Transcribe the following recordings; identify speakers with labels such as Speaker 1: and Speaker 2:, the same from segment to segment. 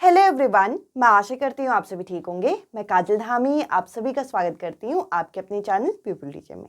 Speaker 1: Hello everyone, मैं आशा करती हूँ आप सभी ठीक होंगे। मैं काजल धामी आप सभी का स्वागत करती हूँ आपके अपने चैनल पीपल टीचर में।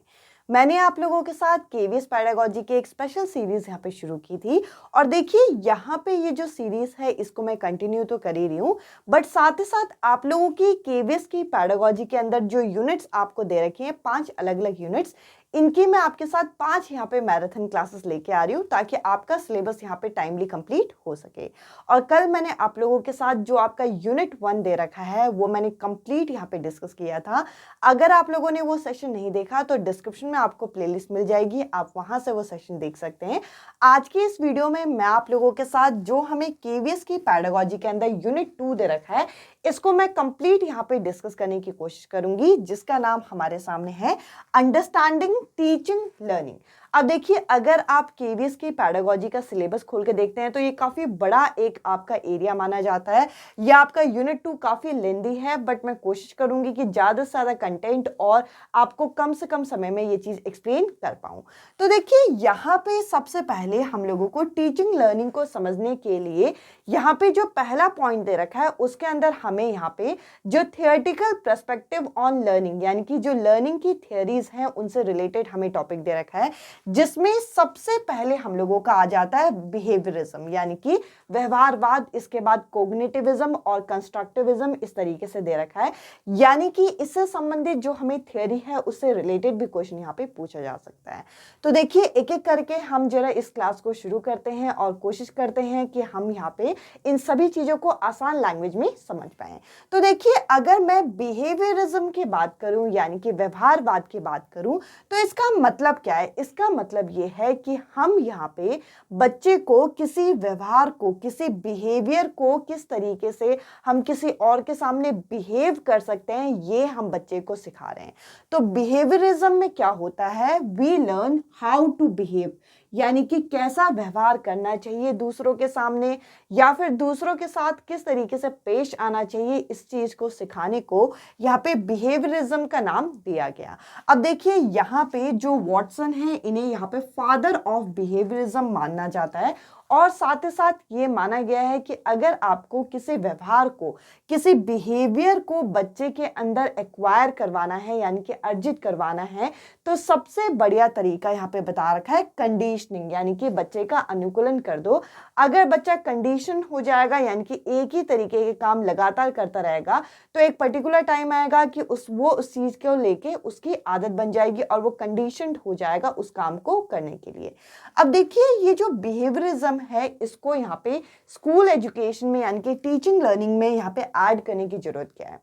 Speaker 1: मैंने आप लोगों के साथ केवीएस पेडागोजी की एक स्पेशल सीरीज यहाँ पे शुरू की थी और देखिए यहाँ पे ये जो सीरीज है इसको मैं कंटिन्यू तो कर ही रही हूँ, बट साथ ही साथ आप लोगों की केवीएस की पेडागोजी के अंदर जो यूनिट्स आपको दे रखे हैं 5 अलग अलग यूनिट्स, इनकी मैं आपके साथ 5 यहाँ पे मैराथन क्लासेस लेके आ रही हूँ ताकि आपका सिलेबस यहाँ पे टाइमली कंप्लीट हो सके। और कल मैंने आप लोगों के साथ जो आपका यूनिट 1 दे रखा है वो मैंने कंप्लीट यहाँ पे डिस्कस किया था। अगर आप लोगों ने वो सेशन नहीं देखा तो डिस्क्रिप्शन में आपको प्लेलिस्ट मिल जाएगी, आप वहां से वो सेशन देख सकते हैं। आज की इस वीडियो में मैं आप लोगों के साथ जो हमें केवीएस की पेडागोजी के अंदर यूनिट 2 दे रखा है इसको मैं कंप्लीट यहाँ पे डिस्कस करने की कोशिश करूंगी, जिसका नाम हमारे सामने है अंडरस्टैंडिंग टीचिंग लर्निंग। अब देखिए, अगर आप केवीएस की पेडागोजी का सिलेबस खोल के देखते हैं तो ये काफी बड़ा एक आपका एरिया माना जाता है। ये आपका यूनिट 2 काफी लेंदी है, बट मैं कोशिश करूंगी कि ज्यादा से ज्यादा कंटेंट और आपको कम से कम समय में ये चीज एक्सप्लेन कर पाऊं। तो देखिए, यहाँ पे सबसे पहले हम लोगों को टीचिंग लर्निंग को समझने के लिए यहाँ पे जो पहला पॉइंट दे रखा है उसके अंदर हमें यहाँ पे जो थियोरेटिकल पर्सपेक्टिव ऑन लर्निंग, यानी कि जो लर्निंग की थियरीज हैं उनसे रिलेटेड हमें टॉपिक दे रखा है, जिसमें सबसे पहले हम लोगों का आ जाता है बिहेवियरिज्म यानी कि व्यवहारवाद, इसके बाद कोग्निटिविज्म और कंस्ट्रक्टिविज्म इस तरीके से दे रखा है। यानी कि इससे संबंधित जो हमें थियरी है उससे रिलेटेड भी क्वेश्चन यहाँ पे पूछा जा सकता है। तो देखिए, एक एक करके हम जरा इस क्लास को शुरू करते हैं और कोशिश करते हैं कि हम यहाँ पे इन सभी चीजों को आसान लैंग्वेज में समझ पाए। तो देखिए, अगर मैं बिहेवियरिज्म की बात करूं यानी कि व्यवहारवाद की बात करूं तो इसका मतलब क्या है? इसका मतलब ये है कि हम यहाँ पे बच्चे को किसी व्यवहार को, किसी बिहेवियर को किस तरीके से हम किसी और के सामने बिहेव कर सकते हैं, ये हम बच्चे को सिखा रहे हैं। तो बिहेवियरिज्म में क्या होता है? We learn how to behave, यानी कि कैसा व्यवहार करना चाहिए दूसरों के सामने या फिर दूसरों के साथ किस तरीके से पेश आना चाहिए, इस चीज को सिखाने को यहाँ पे बिहेवियरिज्म का नाम दिया गया। अब देखिए, यहाँ पे जो वॉटसन है इन्हें यहाँ पे फादर ऑफ बिहेवियरिज्म माना जाता है और साथ ही साथ ये माना गया है कि अगर आपको किसी व्यवहार को, किसी बिहेवियर को बच्चे के अंदर एक्वायर करवाना है यानी कि अर्जित करवाना है तो सबसे बढ़िया तरीका यहाँ पे बता रखा है कंडीशनिंग, यानी कि बच्चे का अनुकूलन कर दो। अगर बच्चा कंडीशन हो जाएगा यानी कि एक ही तरीके के काम लगातार करता रहेगा तो एक पर्टिकुलर टाइम आएगा कि उस चीज को लेके उसकी आदत बन जाएगी और वो कंडीशनड हो जाएगा उस काम को करने के लिए। अब देखिए, ये जो बिहेवियरिज्म है इसको यहाँ पे स्कूल एजुकेशन में यानी कि टीचिंग लर्निंग में यहाँ पे ऐड करने की जरूरत क्या है?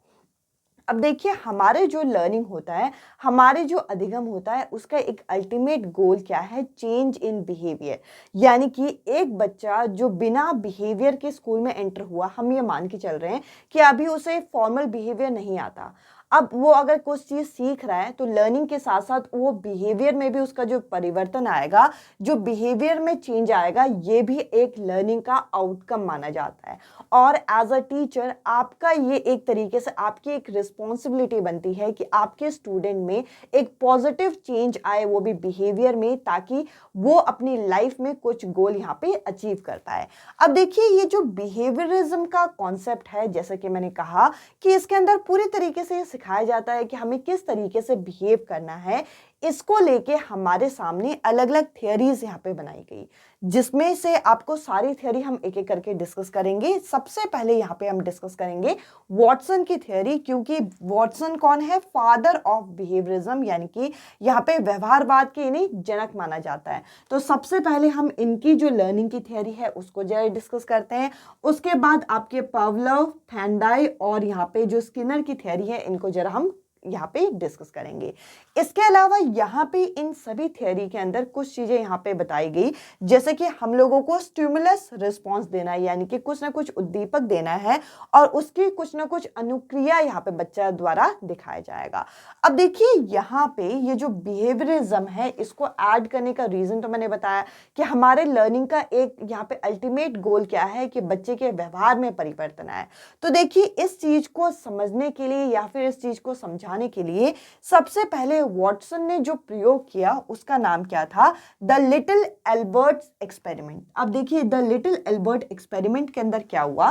Speaker 1: अब देखिए, हमारे जो लर्निंग होता है, हमारे जो अधिगम होता है, उसका एक अल्टीमेट गोल क्या है? Change in behaviour. यानी कि एक बच्चा जो बिना बिहेवियर के स्कूल में एंटर हुआ, हम ये मान के चल रहे हैं कि अभी उसे फॉर्मल बिहेवियर नहीं आता, अब वो अगर कुछ चीज सीख रहा है तो लर्निंग के साथ साथ वो बिहेवियर में भी उसका जो परिवर्तन आएगा, जो बिहेवियर में चेंज आएगा, ये भी एक लर्निंग का आउटकम माना जाता है। और एज अ टीचर आपका ये एक तरीके से आपकी एक रिस्पॉन्सिबिलिटी बनती है कि आपके स्टूडेंट में एक पॉजिटिव चेंज आए, वो भी बिहेवियर में, ताकि वो अपनी लाइफ में कुछ गोल यहाँ पे अचीव कर पाए। अब देखिए, ये जो बिहेवियरिज्म का कॉन्सेप्ट है, जैसे कि मैंने कहा कि इसके अंदर पूरी तरीके से सिखाया जाता है कि हमें किस तरीके से बिहेव करना है। इसको लेके हमारे सामने अलग अलग थियरीज यहाँ पे बनाई गई, जिसमें से आपको सारी थियरी हम एक एक करके डिस्कस करेंगे। सबसे पहले यहाँ पे हम डिस्कस करेंगे वॉटसन की थियरी, क्योंकि वॉटसन कौन है? फादर ऑफ बिहेवियरिज्म, यानी कि यहाँ पे व्यवहारवाद के इन्हें जनक माना जाता है। तो सबसे पहले हम इनकी जो लर्निंग की थियरी है उसको जरा डिस्कस करते हैं। उसके बाद आपके पावलोव, थैंडाई और यहाँ पे जो स्किनर की थियरी है, इनको जरा हम यहाँ पे डिस्कस करेंगे। इसके अलावा यहाँ पे इन सभी थियरी के अंदर कुछ चीजें यहाँ पे बताई गई, जैसे कि हम लोगों को स्टिमुलस रिस्पॉन्स देना है, यानी कि कुछ ना कुछ उद्दीपक देना है और उसकी कुछ ना कुछ अनुक्रिया यहाँ पे बच्चा द्वारा दिखाया जाएगा। अब देखिए, यहाँ पे ये जो बिहेवियरिज्म है इसको ऐड करने का रीजन तो मैंने बताया कि हमारे लर्निंग का एक यहाँ पे अल्टीमेट गोल क्या है कि बच्चे के व्यवहार में परिवर्तन आए। तो देखिए, इस चीज को समझने के लिए या फिर इस चीज को समझाने के लिए सबसे पहले वॉटसन ने जो प्रयोग किया उसका नाम क्या था? The little Albert experiment. अब देखिए, द लिटिल एल्बर्ट एक्सपेरिमेंट के अंदर क्या हुआ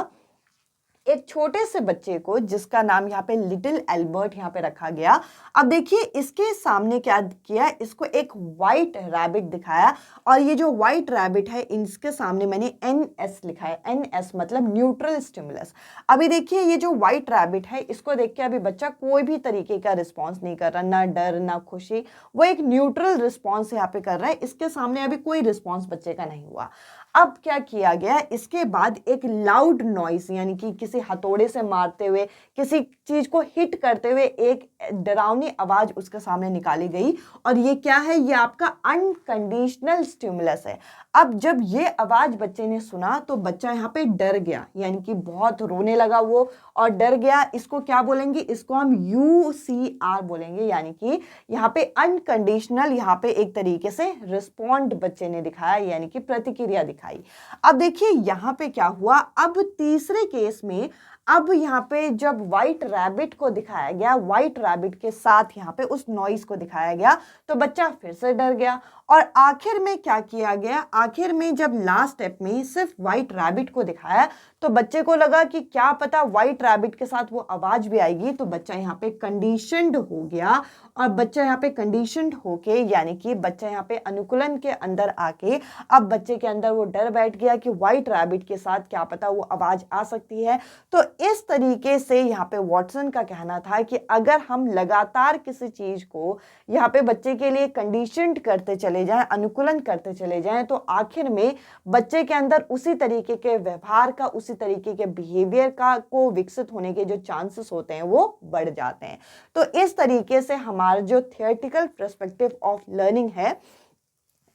Speaker 1: एक छोटे से बच्चे को जिसका नाम यहाँ पे लिटिल एल्बर्ट यहाँ पे रखा गया। अब देखिए इसके सामने क्या किया, इसको एक वाइट रैबिट दिखाया और ये जो वाइट रैबिट है इसके सामने मैंने NS लिखा है। NS मतलब न्यूट्रल स्टिमुलस। अभी देखिए ये जो वाइट रैबिट है इसको देख के अभी बच्चा कोई भी तरीके का रिस्पॉन्स नहीं कर रहा, ना डर ना खुशी, वो एक न्यूट्रल रिस्पॉन्स यहाँ पे कर रहा है। इसके सामने अभी कोई रिस्पॉन्स बच्चे का नहीं हुआ। अब क्या किया गया, इसके बाद एक लाउड नॉइस यानी कि किसी हथौड़े से मारते हुए, किसी चीज को हिट करते हुए एक डरावनी आवाज उसके सामने निकाली गई। और ये क्या है, ये आपका अनकंडीशनल स्टिमुलस है। अब जब ये आवाज बच्चे ने सुना तो बच्चा यहाँ पे डर गया, यानी कि बहुत रोने लगा वो और डर गया। इसको क्या बोलेंगे, इसको हम UCR बोलेंगे, यानी कि यहाँ पे अनकंडीशनल, यहाँ पे एक तरीके से रिस्पॉन्ड बच्चे ने दिखाया, यानी कि प्रतिक्रिया दिखाई। अब देखिए यहाँ पे क्या हुआ, अब तीसरे केस में अब यहाँ पे जब व्हाइट रैबिट को दिखाया गया, व्हाइट रैबिट के साथ यहाँ पे उस नॉइस को दिखाया गया तो बच्चा फिर से डर गया। और आखिर में क्या किया गया, आखिर में जब लास्ट स्टेप में सिर्फ व्हाइट रैबिट को दिखाया तो बच्चे को लगा कि क्या पता व्हाइट रैबिट के साथ वो आवाज भी आएगी, तो बच्चा यहाँ पे कंडीशनड हो गया। और बच्चा यहाँ पे कंडीशनड होके, यानी कि बच्चा यहाँ पे अनुकूलन के अंदर आके अब बच्चे के अंदर वो डर बैठ गया कि व्हाइट रैबिट के साथ क्या पता वो आवाज आ सकती है। तो इस तरीके से यहाँ पे वॉटसन का कहना था कि अगर हम लगातार किसी चीज को यहाँ पे बच्चे के लिए कंडीशनड करते चले जाएं, अनुकूलन करते चले जाएं, तो आखिर में बच्चे के अंदर उसी तरीके के व्यवहार का, उसी तरीके के बिहेवियर का को विकसित होने के जो चांसेस होते हैं वो बढ़ जाते हैं। तो इस तरीके से हमारा जो थियोरेटिकल पर्सपेक्टिव ऑफ लर्निंग है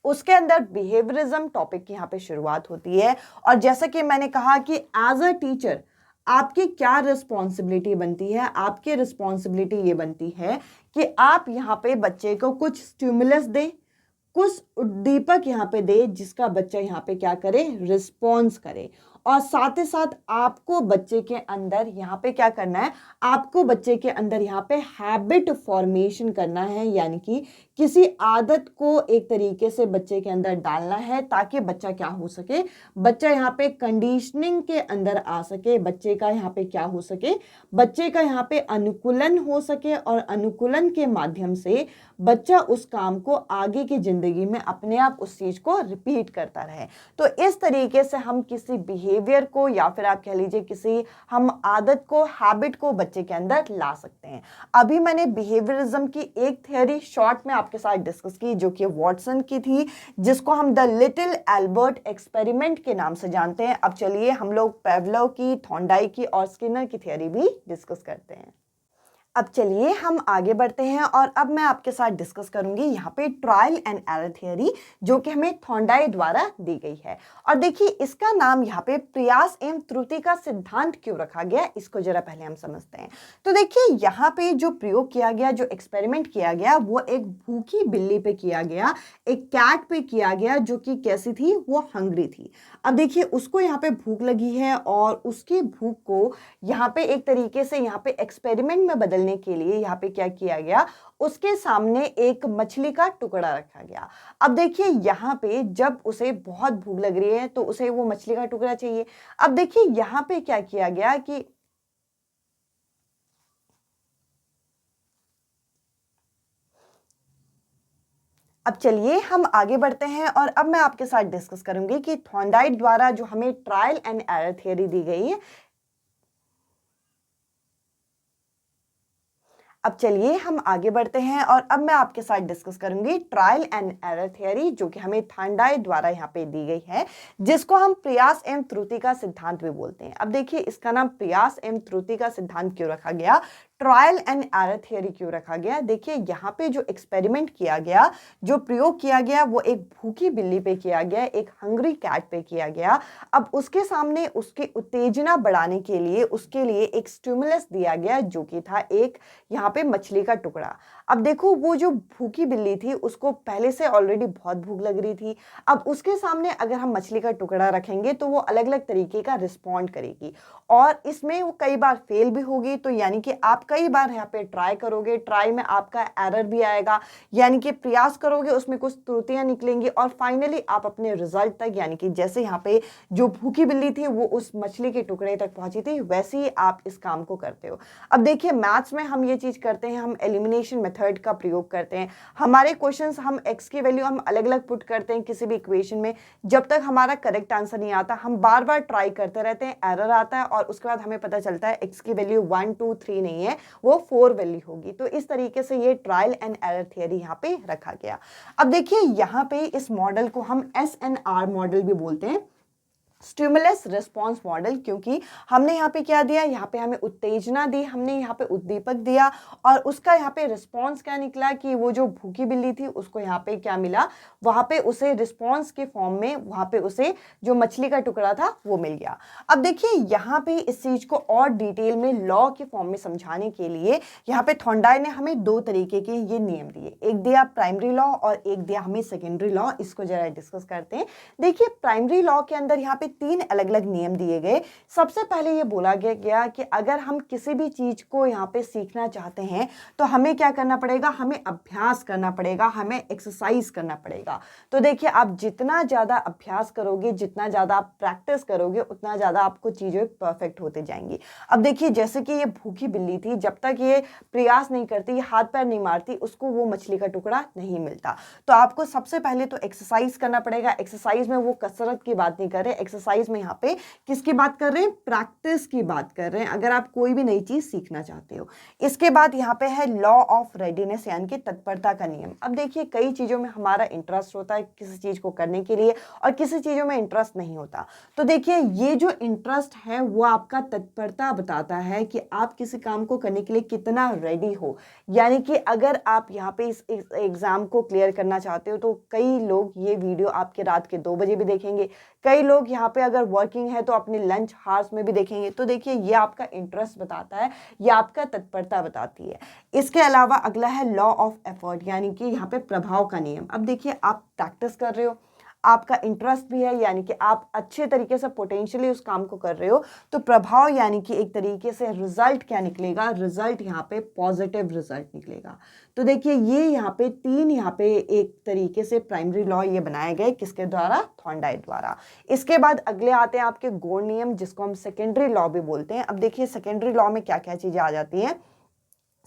Speaker 1: उसके अंदर बिहेवियरिज्म टॉपिक की यहाँ पे शुरुआत होती है। और जैसा कि मैंने कहा कि एज अ टीचर आपकी क्या रिस्पॉन्सिबिलिटी बनती है, आपकी रिस्पॉन्सिबिलिटी ये बनती है कि आप यहाँ पे बच्चे को कुछ स्टिमुलस दे, कुछ उद्दीपक यहाँ पे दे जिसका बच्चा यहाँ पे क्या करे, रिस्पॉन्स करे। और साथ ही साथ आपको बच्चे के अंदर यहाँ पे क्या करना है, आपको बच्चे के अंदर यहाँ पे हैबिट फॉर्मेशन करना है, यानी कि किसी आदत को एक तरीके से बच्चे के अंदर डालना है ताकि बच्चा क्या हो सके, बच्चा यहाँ पे कंडीशनिंग के अंदर आ सके, बच्चे का यहाँ पे क्या हो सके, बच्चे का यहाँ पे अनुकूलन हो सके और अनुकूलन के माध्यम से बच्चा उस काम को आगे की जिंदगी में अपने आप उस चीज को रिपीट करता रहे। तो इस तरीके से हम किसी बिहेवियर को या फिर आप कह लीजिए किसी हम आदत को, हैबिट को बच्चे के अंदर ला सकते हैं। अभी मैंने बिहेवियरिज्म की एक थ्योरी शॉर्ट में आपके साथ डिस्कस की जो कि वॉटसन की थी, जिसको हम द लिटिल एल्बर्ट एक्सपेरिमेंट के नाम से जानते हैं। अब चलिए हम लोग पेवलोव की, थॉर्नडाइक की और स्किनर की थ्योरी भी डिस्कस करते हैं। अब चलिए हम आगे बढ़ते हैं और अब मैं आपके साथ डिस्कस करूंगी यहाँ पे ट्रायल एंड एरर थ्योरी जो कि हमें थॉर्नडाइक द्वारा दी गई है। और देखिए इसका नाम यहाँ पे प्रयास एवं त्रुटि का सिद्धांत क्यों रखा गया, इसको जरा पहले हम समझते हैं। तो देखिए यहाँ पे जो प्रयोग किया गया, जो एक्सपेरिमेंट किया गया, वो एक भूखी बिल्ली पे किया गया, एक कैट पे किया गया जो कि कैसी थी, वो हंग्री थी। अब देखिए उसको यहाँ पे भूख लगी है और उसकी भूख को यहाँ पे एक तरीके से यहाँ पे एक्सपेरिमेंट में बदलने के लिए यहाँ पे क्या किया गया, उसके सामने एक मछली का टुकड़ा रखा गया। अब देखिए यहाँ पे जब उसे बहुत भूख लग रही है तो उसे वो मछली का टुकड़ा चाहिए। अब देखिए यहाँ पे क्या किया गया कि अब चलिए हम आगे बढ़ते हैं और अब मैं आपके साथ डिस्कस करूंगी कि थॉर्नडाइक द्वारा जो हमें ट्रायल एंड एरर थ्योरी दी गई है। अब चलिए हम आगे बढ़ते हैं और अब मैं आपके साथ डिस्कस करूंगी ट्रायल एंड एरर थ्योरी जो कि हमें थॉर्नडाइक द्वारा यहाँ पे दी गई है, जिसको हम प्रयास एवं त्रुटि का सिद्धांत भी बोलते हैं। अब देखिए इसका नाम प्रयास एवं त्रुटि का सिद्धांत क्यों रखा गया, ट्रायल एंड एरर थ्योरी क्यों रखा गया। देखिए यहाँ पे जो एक्सपेरिमेंट किया गया, जो प्रयोग किया गया, वो एक भूखी बिल्ली पे किया गया, एक हंग्री कैट पे किया गया। अब उसके सामने उसकी उत्तेजना बढ़ाने के लिए उसके लिए एक स्टिमुलस दिया गया जो कि था एक यहाँ पे मछली का टुकड़ा। अब देखो वो जो भूखी बिल्ली थी उसको पहले से ऑलरेडी बहुत भूख लग रही थी। अब उसके सामने अगर हम मछली का टुकड़ा रखेंगे तो वो अलग अलग तरीके का रिस्पॉन्ड करेगी और इसमें वो कई बार फेल भी होगी। तो यानी कि आप कई बार यहाँ पे ट्राई करोगे, ट्राई में आपका एरर भी आएगा, यानी कि प्रयास करोगे उसमें कुछ त्रुटियां निकलेंगी और फाइनली आप अपने रिजल्ट तक, यानी कि जैसे यहाँ पे जो भूखी बिल्ली थी वो उस मछली के टुकड़े तक पहुंची थी, वैसे ही आप इस काम को करते हो। अब देखिए मैथ्स में हम ये चीज करते हैं, हम एलिमिनेशन मेथड का प्रयोग करते हैं। हमारे क्वेश्चंस हम एक्स की वैल्यू हम अलग अलग पुट करते हैं किसी भी इक्वेशन में, जब तक हमारा करेक्ट आंसर नहीं आता हम बार बार ट्राई करते रहते हैं, एरर आता है और उसके बाद हमें पता चलता है एक्स की वैल्यू 1 2 3 नहीं है, वो 4 वैल्यू होगी। तो इस तरीके से ये ट्रायल एंड एरर थियरी यहाँ पे रखा गया। अब देखिए यहाँ पे इस मॉडल को हम SNR मॉडल भी बोलते हैं, स्टिमुलस रिस्पॉन्स मॉडल, क्योंकि हमने यहाँ पे क्या दिया, यहाँ पे हमें उत्तेजना दी, हमने यहाँ पे उद्दीपक दिया और उसका यहाँ पे रिस्पॉन्स क्या निकला कि वो जो भूखी बिल्ली थी उसको यहाँ पे क्या मिला, वहाँ पे उसे रिस्पॉन्स के फॉर्म में वहाँ पे उसे जो मछली का टुकड़ा था वो मिल गया। अब देखिए यहाँ पे इस चीज को और डिटेल में लॉ के फॉर्म में समझाने के लिए यहाँ पे थॉर्नडाई ने हमें दो तरीके के ये नियम दिए, एक दिया प्राइमरी लॉ और एक दिया हमें सेकेंडरी लॉ। इसको जरा डिस्कस करते हैं। देखिए प्राइमरी लॉ के अंदर यहाँ पे 3 अलग अलग नियम दिए गए। सबसे पहले ये बोला गया कि अगर हम किसी भी चीज को यहाँ पे सीखना चाहते हैं तो हमें क्या करना पड़ेगा, हमें अभ्यास करना पड़ेगा, हमें एक्सरसाइज करना पड़ेगा। तो देखिए आप जितना ज्यादा अभ्यास करोगे, जितना ज्यादा आप प्रैक्टिस करोगे, उतना ज्यादा आपको चीजें परफेक्ट होते जाएंगी। अब देखिए जैसे कि ये भूखी बिल्ली थी, जब तक ये प्रयास नहीं करती, हाथ पैर नहीं मारती, उसको वो मछली का टुकड़ा नहीं मिलता। तो आपको सबसे पहले तो एक्सरसाइज करना पड़ेगा। एक्सरसाइज में वो कसरत की बात नहीं कर रहे, एक्सरसाइज में यहाँ पे किसकी बात कर रहे हैं, प्रैक्टिस की बात कर रहे हैं, अगर आप कोई भी नई चीज सीखना चाहते हो। इसके बाद यहाँ पे है लॉ ऑफ रेडीनेस, यानी कि तत्परता का नियम। अब देखिए कई चीजों में हमारा इंटरेस्ट होता है किसी चीज को करने के लिए और किसी चीजों में इंटरेस्ट नहीं होता। तो देखिए ये जो इंटरेस्ट है वो आपका तत्परता बताता है कि आप किसी काम को करने के लिए कितना रेडी हो। यानी कि अगर आप यहाँ पे इस एग्जाम को क्लियर करना चाहते हो तो कई लोग ये वीडियो आपके रात के 2 बजे भी देखेंगे, कई लोग यहाँ पे अगर वर्किंग है तो अपने लंच हार्स में भी देखेंगे। तो देखिए ये आपका इंटरेस्ट बताता है, ये आपका तत्परता बताती है। इसके अलावा अगला है लॉ ऑफ एफर्ट, यानी कि यहाँ पे प्रभाव का नियम। अब देखिए आप प्रैक्टिस कर रहे हो, आपका इंटरेस्ट भी है, यानी कि आप अच्छे तरीके से पोटेंशियली उस काम को कर रहे हो, तो प्रभाव यानी कि एक तरीके से रिजल्ट क्या निकलेगा, रिजल्ट यहाँ पे पॉजिटिव रिजल्ट निकलेगा। तो देखिए ये यहाँ पे 3 यहाँ पे एक तरीके से प्राइमरी लॉ ये बनाए गए, किसके द्वारा, थॉर्नडाई द्वारा। इसके बाद अगले आते हैं आपके गौड़ नियम, जिसको हम सेकेंडरी लॉ भी बोलते हैं। अब देखिए सेकेंडरी लॉ में क्या क्या चीजें आ जाती हैं।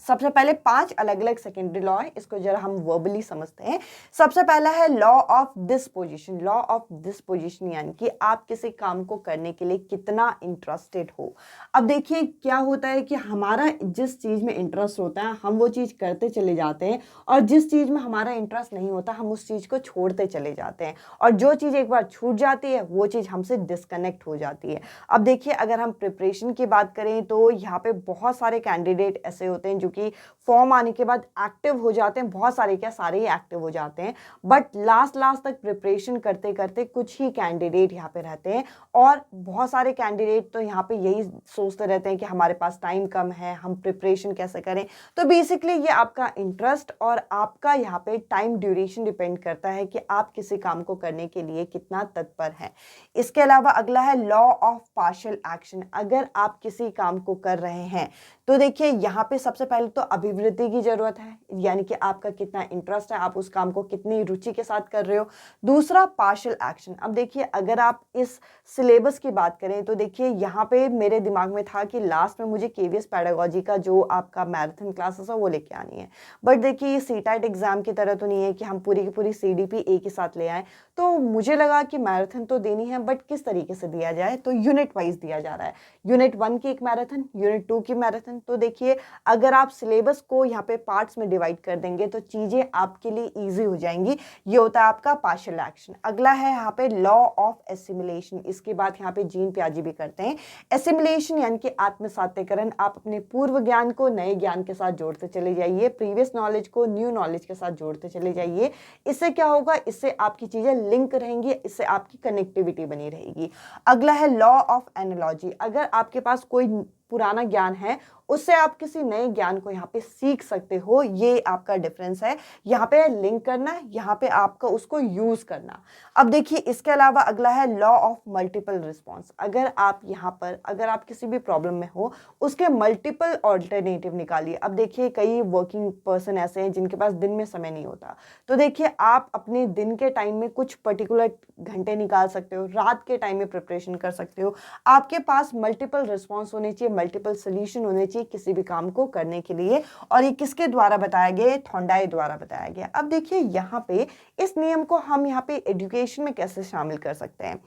Speaker 1: सबसे पहले 5 अलग अलग सेकेंडरी लॉ है, इसको जरा हम वर्बली समझते हैं। सबसे पहला है law of disposition. Law of disposition यानी कि आप किसी काम को करने के लिए कितना इंटरेस्टेड हो। अब देखिए क्या होता है कि हमारा जिस चीज में इंटरेस्ट होता है हम वो चीज करते चले जाते हैं, और जिस चीज में हमारा इंटरेस्ट नहीं होता हम उस चीज को छोड़ते चले जाते हैं, और जो चीज एक बार छूट जाती है वो चीज हमसे डिस्कनेक्ट हो जाती है। अब देखिए अगर हम प्रिपरेशन की बात करें तो यहाँ पे बहुत सारे कैंडिडेट ऐसे होते हैं जो कि फॉर्म आने के बाद एक्टिव हो जाते हैं, बहुत सारे क्या सारे ही एक्टिव हो जाते हैं, बट लास्ट तक प्रिपरेशन करते करते कुछ ही कैंडिडेट यहाँ पे रहते हैं, और बहुत सारे कैंडिडेट तो यहाँ पे यही सोचते रहते हैं कि हमारे पास टाइम कम है, हम प्रिपरेशन कैसे करें। तो बेसिकली ये आपका इंटरेस्ट और आपका यहाँ पे टाइम ड्यूरेशन डिपेंड करता है कि आप किसी काम को करने के लिए कितना तत्पर हैं। इसके अलावा अगला है लॉ ऑफ पार्शियल एक्शन। अगर आप किसी काम को कर रहे हैं तो देखिए यहाँ पे सबसे पहले तो अभिवृद्धि की जरूरत है, यानी कि आपका कितना इंटरेस्ट है, आप उस काम को कितनी रुचि के साथ कर रहे हो। दूसरा पार्शियल एक्शन। अब देखिए अगर आप इस सिलेबस की बात करें तो देखिए यहाँ पे मेरे दिमाग में था कि लास्ट में मुझे केवीएस पेडागोजी का जो आपका मैराथन क्लासेस है वो लेके आनी है, बट देखिए ये सीटेट एग्जाम की तरह तो नहीं है कि हम पूरी की पूरी सीडीपी एक ही साथ ले आए। तो मुझे लगा कि मैराथन तो देनी है, बट किस तरीके से दिया जाए, तो यूनिट वाइज दिया जा रहा है। यूनिट 1 की एक मैराथन, यूनिट 2 की मैराथन। तो देखिए अगर आप सिलेबस को यहाँ पे पार्ट्स में डिवाइड कर देंगे तो चीजें आपके लिए इजी हो जाएंगी। ये होता है आपका पार्शियल एक्शन। अगला है यहाँ पे लॉ ऑफ एसिमिलेशन। इसके बाद यहाँ पे जीन प्याजी भी करते हैं। एसिमिलेशन यानी कि आत्मसात्यकरण। आप अपने पूर्व ज्ञान को नए ज्ञान के साथ जोड़ते चले जाइए, प्रीवियस नॉलेज को न्यू नॉलेज के साथ जोड़ते चले जाइए। इससे क्या होगा, इससे आपकी चीजें लिंक रहेंगी, इससे आपकी कनेक्टिविटी बनी रहेगी। अगला है लॉ ऑफ एनालॉजी। अगर आपके पास कोई पुराना ज्ञान है उससे आप किसी नए ज्ञान को यहाँ पे सीख सकते हो, ये आपका डिफरेंस है। यहाँ पे लिंक करना, यहाँ पे आपका उसको यूज करना। अब देखिए इसके अलावा अगला है लॉ ऑफ मल्टीपल रिस्पॉन्स। अगर आप यहाँ पर अगर आप किसी भी प्रॉब्लम में हो उसके मल्टीपल ऑल्टरनेटिव निकालिए। अब देखिए कई वर्किंग पर्सन ऐसे हैं जिनके पास दिन में समय नहीं होता, तो देखिए आप अपने दिन के टाइम में कुछ पर्टिकुलर घंटे निकाल सकते हो, रात के टाइम में प्रिपरेशन कर सकते हो। आपके पास मल्टीपल रिस्पॉन्स होने चाहिए, मल्टीपल सोल्यूशन होने चाहिए किसी भी काम को करने के लिए। और ये किसके द्वारा बताया गया? थॉर्नडाइक द्वारा बताया गया। अब देखिए यहाँ पे इस नियम को हम यहाँ पे एजुकेशन में कैसे शामिल कर सकते हैं।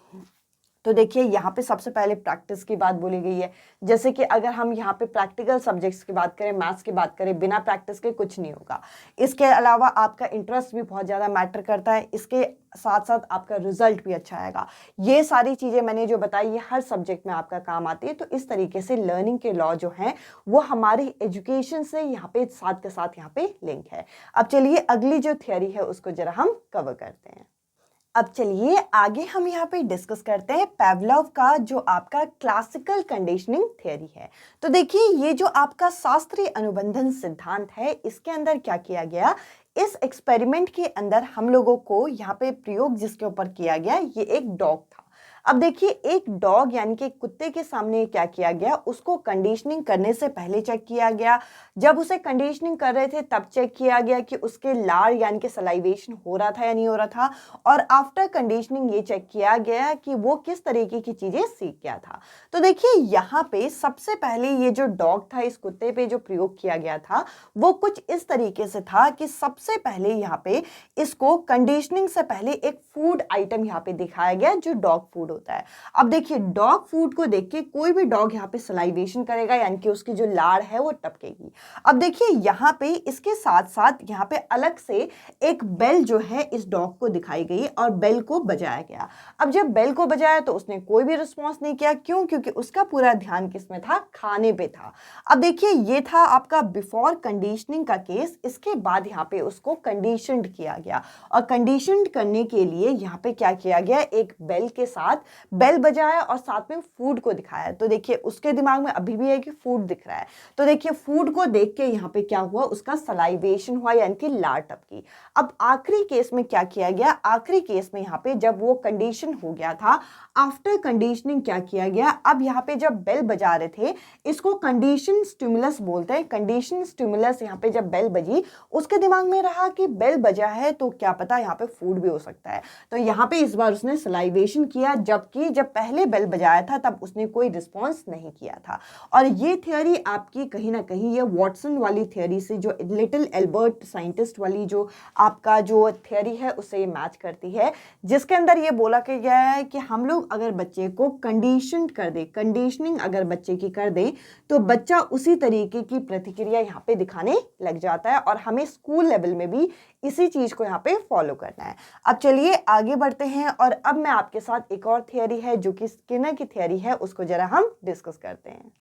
Speaker 1: तो देखिए यहाँ पे सबसे पहले प्रैक्टिस की बात बोली गई है। जैसे कि अगर हम यहाँ पे प्रैक्टिकल सब्जेक्ट्स की बात करें, मैथ्स की बात करें, बिना प्रैक्टिस के कुछ नहीं होगा। इसके अलावा आपका इंटरेस्ट भी बहुत ज़्यादा मैटर करता है, इसके साथ साथ आपका रिजल्ट भी अच्छा आएगा। ये सारी चीज़ें मैंने जो बताई ये हर सब्जेक्ट में आपका काम आती है। तो इस तरीके से लर्निंग के लॉ जो हैं वो हमारी एजुकेशन से यहाँ पे साथ के साथ यहाँ पे लिंक है। अब चलिए अगली जो थियोरी है उसको जरा हम कवर करते हैं। अब चलिए आगे हम यहाँ पे डिस्कस करते हैं पेवलोव का जो आपका क्लासिकल कंडीशनिंग थ्योरी है। तो देखिए ये जो आपका शास्त्रीय अनुबंधन सिद्धांत है इसके अंदर क्या किया गया, इस एक्सपेरिमेंट के अंदर हम लोगों को यहाँ पे प्रयोग जिसके ऊपर किया गया ये एक डॉग था। अब देखिए एक डॉग यानी कि कुत्ते के सामने क्या किया गया, उसको कंडीशनिंग करने से पहले चेक किया गया, जब उसे कंडीशनिंग कर रहे थे तब चेक किया गया कि उसके लार यानी कि सलाइवेशन हो रहा था या नहीं हो रहा था, और आफ्टर कंडीशनिंग ये चेक किया गया कि वो किस तरीके की चीजें सीख गया था। तो देखिए यहाँ पे सबसे पहले ये जो डॉग था इस कुत्ते पे जो प्रयोग किया गया था वो कुछ इस तरीके से था कि सबसे पहले यहाँ पे इसको कंडीशनिंग से पहले एक फूड आइटम यहाँ पे दिखाया गया जो डॉग फूड होता है। अब देखिए डॉग फूड को देख के कोई भी डॉग यहाँ पे सलाइवेशन करेगा यानी कि उसकी जो लार है वो टपकेगी। अब देखिए यहाँ पे इसके साथ साथ यहाँ पे अलग से एक बेल जो है इस डॉग को दिखाई गई और बेल को बजाया गया। अब जब बेल को बजाया तो उसने कोई भी रिस्पॉन्स नहीं किया, क्यों? क्योंकि उसका पूरा ध्यान किसमें था? खाने पे था। अब देखिए ये था आपका बिफोर कंडीशनिंग का केस। इसके बाद यहाँ पे उसको कंडीशनड किया गया और कंडीशनड करने के लिए यहाँ पे क्या किया गया, एक बेल के साथ बेल बजाया और साथ में फूड को दिखाया। तो देखिए उसके दिमाग में अभी भी है कि फूड दिख रहा है, तो देखिए फूड को देख के यहाँ पे क्या हुआ, उसका सलाइवेशन हुआ यानी कि लार टपकी। अब आखिरी केस में क्या किया गया, आखिरी केस में यहाँ पे जब वो कंडीशन हो गया था, आफ्टर कंडीशनिंग क्या किया गया, अब यहाँ पे जब बेल बजा रहे थे इसको कंडीशन स्टिमुलस बोलते हैं। कंडीशन स्टिमुलस यहाँ पे जब बेल बजी उसके दिमाग में रहा कि बेल बजा है तो क्या पता यहाँ पे फूड भी हो सकता है, तो यहाँ पे इस बार उसने सलाइवेशन किया, जबकि जब पहले बेल बजाया था तब उसने कोई रिस्पॉन्स नहीं किया था। और ये थियोरी आपकी कहीं ना कहीं ये वॉटसन वाली थियोरी से, जो लिटिल एल्बर्ट साइंटिस्ट वाली जो आपका जो थियोरी है उससे ये मैच करती है, जिसके अंदर ये बोला गया है कि हम लोग अगर बच्चे को कंडीशन कर दे, कंडीशनिंग अगर बच्चे की कर दे तो बच्चा उसी तरीके की प्रतिक्रिया यहाँ पे दिखाने लग जाता है, और हमें स्कूल लेवल में भी इसी चीज को यहाँ पे फॉलो करना है। अब चलिए आगे बढ़ते हैं और अब मैं आपके साथ एक और थियोरी है जो कि स्किनर की थियोरी है, उसको जरा हम डिस्कस करते हैं।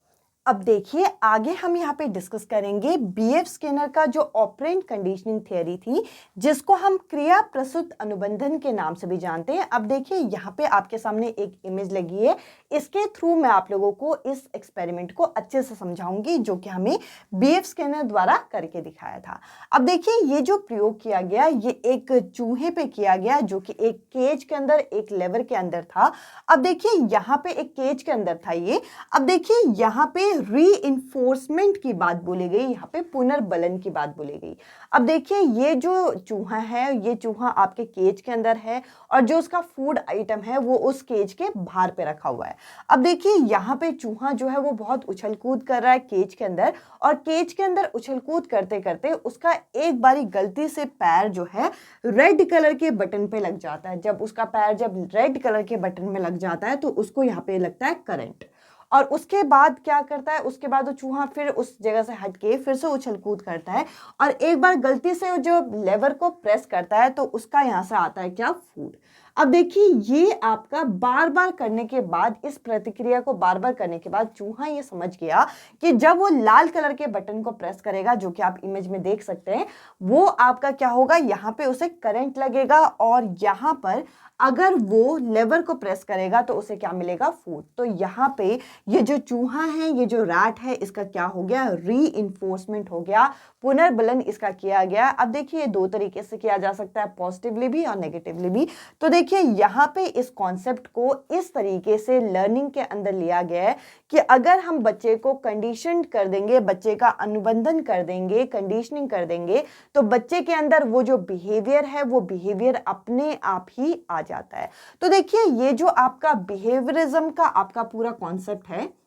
Speaker 1: अब देखिए आगे हम यहाँ पे डिस्कस करेंगे बीएफ स्किनर का जो ऑपरेंट कंडीशनिंग थियोरी थी, जिसको हम क्रिया प्रसूत अनुबंधन के नाम से भी जानते हैं। अब देखिए यहाँ पे आपके सामने एक इमेज लगी है, इसके थ्रू मैं आप लोगों को इस एक्सपेरिमेंट को अच्छे से समझाऊंगी जो कि हमें बीएफ स्किनर द्वारा करके दिखाया था। अब देखिए ये जो प्रयोग किया गया ये एक चूहे पे किया गया जो कि एक केज के अंदर, एक लेवर के अंदर था। अब देखिए यहाँ पे एक केज के अंदर था ये। अब देखिए यहाँ पे रीइंफोर्समेंट की बात बोली गई, यहाँ पे पुनर्बलन की बात बोली गई। अब देखिए ये जो चूहा है, ये चूहा आपके केज के अंदर है और जो उसका फूड आइटम है वो उस केज के बाहर पे रखा हुआ है। अब देखिए यहाँ पे चूहा जो है वो बहुत उछल कूद कर रहा है केज के अंदर, और केज के अंदर उछल कूद करते करते उसका एक बारी गलती से पैर जो है रेड कलर के बटन पे लग जाता है। जब उसका पैर जब रेड कलर के बटन में लग जाता है तो उसको यहाँ पे लगता है करंट, और उसके बाद क्या करता है, उसके बाद वो चूहा फिर उस जगह से हटके फिर से उछल कूद करता है और एक बार गलती से जो लेवर को प्रेस करता है तो उसका यहाँ से आता है क्या, फूड। अब देखिए ये आपका बार बार करने के बाद, इस प्रतिक्रिया को बार बार करने के बाद चूहा ये समझ गया कि जब वो लाल कलर के बटन को प्रेस करेगा, जो कि आप इमेज में देख सकते हैं, वो आपका क्या होगा, यहाँ पे उसे करंट लगेगा और यहाँ पर अगर वो लेवर को प्रेस करेगा तो उसे क्या मिलेगा, फूड। तो यहाँ पे ये जो चूहा है, ये जो रैट है, इसका क्या हो गया, रीइंफोर्समेंट हो गया, पुनर्बलन इसका किया गया। अब देखिए दो तरीके से किया जा सकता है, पॉजिटिवली भी और नेगेटिवली भी। तो देखिए यहाँ पे इस कॉन्सेप्ट को इस तरीके से लर्निंग के अंदर लिया गया है कि अगर हम बच्चे को कंडीशन कर देंगे, बच्चे का अनुबंधन कर देंगे, कंडीशनिंग कर देंगे, तो बच्चे के अंदर वो जो बिहेवियर है वो बिहेवियर अपने आप ही आ जाता है। तो देखिए ये जो आपका बिहेवियरिज्म का आपका पूरा कॉन्सेप्ट है,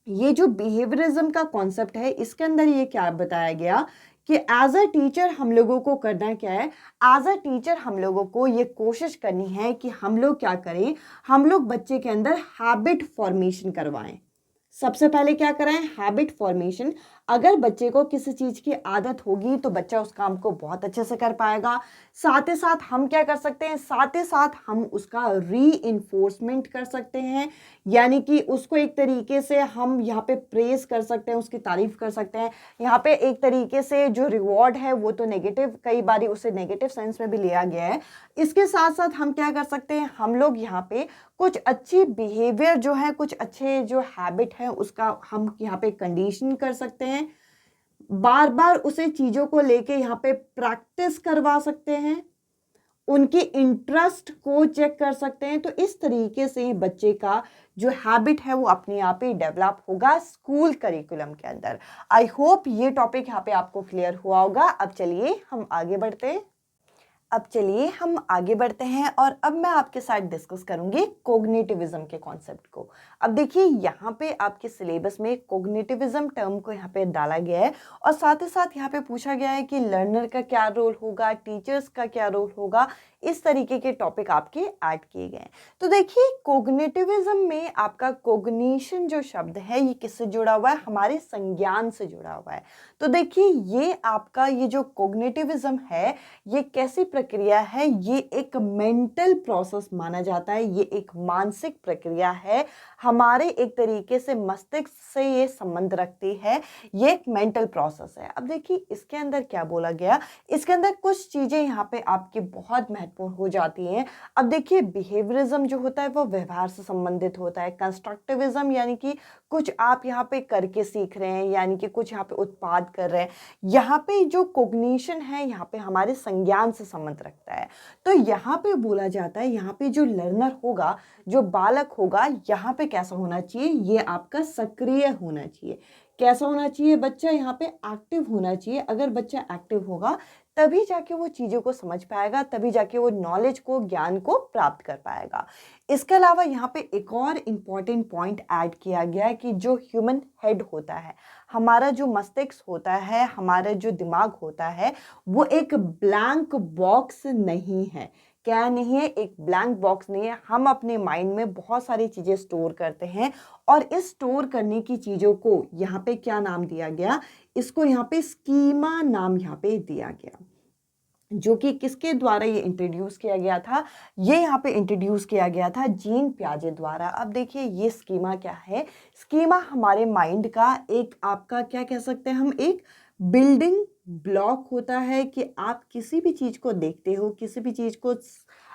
Speaker 1: ये जो बिहेवियरिज्म का कॉन्सेप्ट है, इसके अंदर ये क्या बताया गया कि एज अ टीचर हम लोगों को करना क्या है, एज अ टीचर हम लोगों को ये कोशिश करनी है कि हम लोग क्या करें, हम लोग बच्चे के अंदर हैबिट फॉर्मेशन करवाएं। सबसे पहले क्या कराएं, हैबिट फॉर्मेशन। अगर बच्चे को किसी चीज की आदत होगी तो बच्चा उस काम को बहुत अच्छे से कर पाएगा। साथ ही साथ हम क्या कर सकते हैं, साथ ही साथ हम उसका रीइंफोर्समेंट कर सकते हैं, यानी कि उसको एक तरीके से हम यहाँ पे प्रेज कर सकते हैं, उसकी तारीफ कर सकते हैं। यहाँ पे एक तरीके से जो रिवॉर्ड है वो तो नेगेटिव, कई बार उसे नेगेटिव सेंस में भी लिया गया है। इसके साथ साथ हम क्या कर सकते हैं, हम लोग यहाँ पे कुछ अच्छी बिहेवियर जो है, कुछ अच्छे जो हैबिट है उसका हम यहाँ पे कंडीशन कर सकते हैं। बार बार उसे चीजों को लेके यहाँ पे प्रैक्टिस करवा सकते हैं, उनके इंटरेस्ट को चेक कर सकते हैं। तो इस तरीके से बच्चे का जो हैबिट है वो अपने आप ही डेवलप होगा स्कूल करिकुलम के अंदर। आई होप ये टॉपिक यहाँ पे आपको क्लियर हुआ होगा। अब चलिए हम आगे बढ़ते हैं। और अब मैं आपके साथ डिस्कस करूंगी कोग्निटिविज्म के कॉन्सेप्ट को। अब देखिए यहाँ पे आपके सिलेबस में कोग्निटिविज्म टर्म को यहाँ पे डाला गया है और साथ ही साथ यहाँ पे पूछा गया है कि लर्नर का क्या रोल होगा, टीचर्स का क्या रोल होगा, इस तरीके के टॉपिक आपके ऐड किए गए हैं। तो देखिए कोग्निटिविज्म में आपका कोग्निशन जो शब्द है ये किससे जुड़ा हुआ है, हमारे संज्ञान से जुड़ा हुआ है। तो देखिए ये आपका ये जो कोग्निटिविज्म है ये कैसी प्रक्रिया है, ये एक मेंटल प्रोसेस माना जाता है, ये एक मानसिक प्रक्रिया है, हमारे एक तरीके से मस्तिष्क से ये संबंध रखती है, ये एक मेंटल प्रोसेस है। अब देखिए इसके अंदर क्या बोला गया, इसके अंदर कुछ चीजें यहाँ पे आपकी बहुत महत्वपूर्ण हो जाती हैं। अब देखिए बिहेवियरिज्म जो होता है वो व्यवहार से संबंधित होता है, कंस्ट्रक्टिविज्म यानी कि कुछ आप यहाँ पे करके सीख रहे हैं, यानी कि कुछ यहाँ पे उत्पाद कर रहे हैं। यहाँ पे जो कोग्निशन है यहाँ पे हमारे संज्ञान से संबंध रखता है। तो यहाँ पे बोला जाता है यहाँ पे जो लर्नर होगा, जो बालक होगा, यहाँ पे कैसा होना चाहिए, ये आपका सक्रिय होना चाहिए। कैसा होना चाहिए, बच्चा यहाँ पे एक्टिव होना चाहिए। अगर बच्चा एक्टिव होगा तभी जाके वो चीज़ों को समझ पाएगा, तभी जाके वो नॉलेज को, ज्ञान को प्राप्त कर पाएगा। इसके अलावा यहाँ पे एक और इम्पॉर्टेंट पॉइंट ऐड किया गया है कि जो ह्यूमन हेड होता है, हमारा जो मस्तिष्क होता है, हमारा जो दिमाग होता है, वो एक ब्लैंक बॉक्स नहीं है। क्या नहीं है, एक ब्लैंक बॉक्स नहीं है। हम अपने माइंड में बहुत सारी चीज़ें स्टोर करते हैं और इस स्टोर करने की चीज़ों को यहाँ पे क्या नाम दिया गया, इसको यहाँ पे स्कीमा नाम यहाँ पे दिया गया, जो कि किसके द्वारा ये इंट्रोड्यूस किया गया था, ये यहाँ पे इंट्रोड्यूस किया गया था जीन पियाजे द्वारा। अब देखिए ये स्कीमा क्या है, स्कीमा हमारे माइंड का एक आपका क्या कह सकते हैं हम, एक बिल्डिंग ब्लॉक होता है कि आप किसी भी चीज़ को देखते हो, किसी भी चीज़ को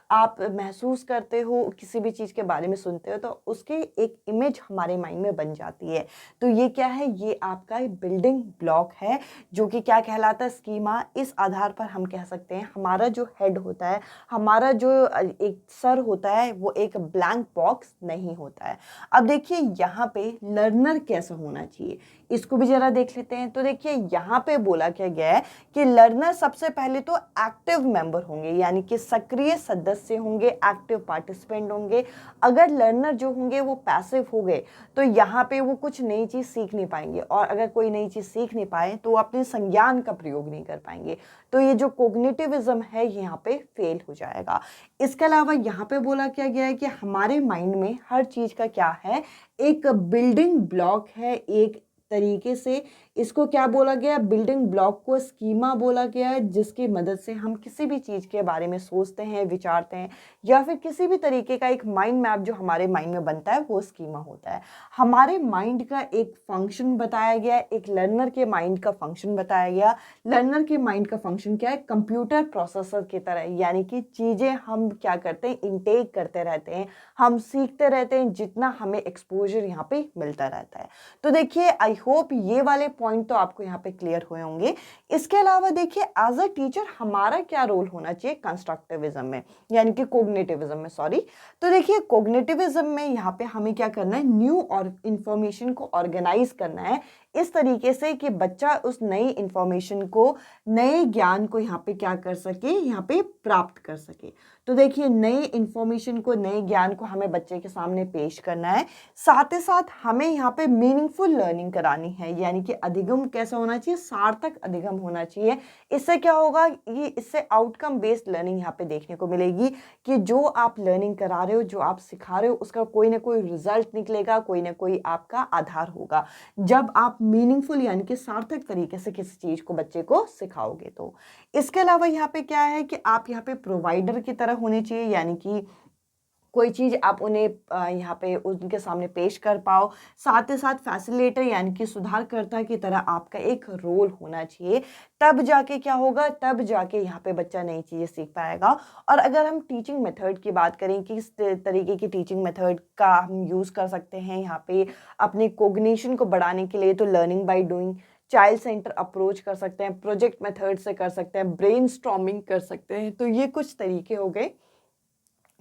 Speaker 1: आप महसूस करते हो, किसी भी चीज़ के बारे में सुनते हो तो उसकी एक इमेज हमारे माइंड में बन जाती है। तो ये क्या है, ये आपका बिल्डिंग ब्लॉक है जो कि क्या कहलाता है, स्कीमा। इस आधार पर हम कह सकते हैं हमारा जो हेड होता है, हमारा जो एक सर होता है, वो एक ब्लैंक बॉक्स नहीं होता है। अब देखिए यहाँ पे लर्नर कैसा होना चाहिए, इसको भी जरा देख लेते हैं। तो देखिए यहाँ पे बोला क्या गया है कि लर्नर सबसे पहले तो एक्टिव मेंबर होंगे, यानी कि सक्रिय सदस्य होंगे, एक्टिव पार्टिसिपेंट होंगे। अगर लर्नर जो होंगे वो पैसिव हो गए तो यहाँ पे वो कुछ नई चीज़ सीख नहीं पाएंगे, और अगर कोई नई चीज़ सीख नहीं पाए तो वो अपने संज्ञान का प्रयोग नहीं कर पाएंगे। तो ये जो कोग्निटिविज्म है यहाँ पे फेल हो जाएगा। इसके अलावा यहाँ पे बोला क्या गया है कि हमारे माइंड में हर चीज़ का क्या है, एक बिल्डिंग ब्लॉक है, एक तरीके से इसको क्या बोला गया, बिल्डिंग ब्लॉक को स्कीमा बोला गया है, जिसकी मदद से हम किसी भी चीज़ के बारे में सोचते हैं, विचारते हैं, या फिर किसी भी तरीके का एक माइंड मैप जो हमारे माइंड में बनता है वो स्कीमा होता है। हमारे माइंड का एक फंक्शन बताया गया है, एक लर्नर के माइंड का फंक्शन बताया गया। लर्नर के माइंड का फंक्शन क्या है? कंप्यूटर प्रोसेसर की तरह, यानी कि चीज़ें हम क्या करते हैं, इनटेक करते रहते हैं, हम सीखते रहते हैं, जितना हमें एक्सपोजर यहाँ पे मिलता रहता है। तो देखिए आई होप ये वाले पॉइंट तो आपको यहाँ पे क्लियर हुए होंगे। इसके अलावा देखिए एज अ टीचर हमारा क्या रोल होना चाहिए कंस्ट्रक्टिविज्म में, यानी कि कोग्निटिविज्म में, सॉरी। तो देखिए कोग्निटिविज्म में यहाँ पे हमें क्या करना है, न्यू और इंफॉर्मेशन को ऑर्गेनाइज करना है इस तरीके से कि बच्चा उस नई इंफॉर्मेशन को, नए ज्ञान को यहाँ पे क्या कर सके, यहाँ पे प्राप्त कर सके। तो देखिए नई इंफॉर्मेशन को, नए ज्ञान को हमें बच्चे के सामने पेश करना है, साथ ही साथ हमें यहाँ पे मीनिंगफुल लर्निंग करानी है, यानी कि अधिगम कैसा होना चाहिए, सार्थक अधिगम होना चाहिए। इससे क्या होगा, ये इससे आउटकम बेस्ड लर्निंग यहाँ पे देखने को मिलेगी कि जो आप लर्निंग करा रहे हो, जो आप सिखा रहे हो, उसका कोई ना कोई रिजल्ट निकलेगा, कोई ना कोई आपका आधार होगा जब आप मीनिंगफुल यानी कि सार्थक तरीके से किसी चीज़ को बच्चे को सिखाओगे। तो इसके अलावा यहाँ पे क्या है कि आप यहाँ पे प्रोवाइडर की तरह होने चाहिए, यानी कि कोई चीज़ आप उन्हें यहाँ पे उनके सामने पेश कर पाओ। साथ ही साथ फैसिलिटेटर यानी कि सुधारकर्ता की तरह आपका एक रोल होना चाहिए। तब जाके क्या होगा, तब जाके यहाँ पे बच्चा नई चीज़ें सीख पाएगा। और अगर हम टीचिंग मेथड की बात करें कि किस तरीके की टीचिंग मेथड का हम यूज़ कर सकते हैं यहाँ पे अपने कोग्निशन को बढ़ाने के लिए, तो learning by doing, child centre approach कर सकते हैं, प्रोजेक्ट मेथड से कर सकते हैं, ब्रेनस्टॉर्मिंग कर सकते हैं। तो ये कुछ तरीके हो गए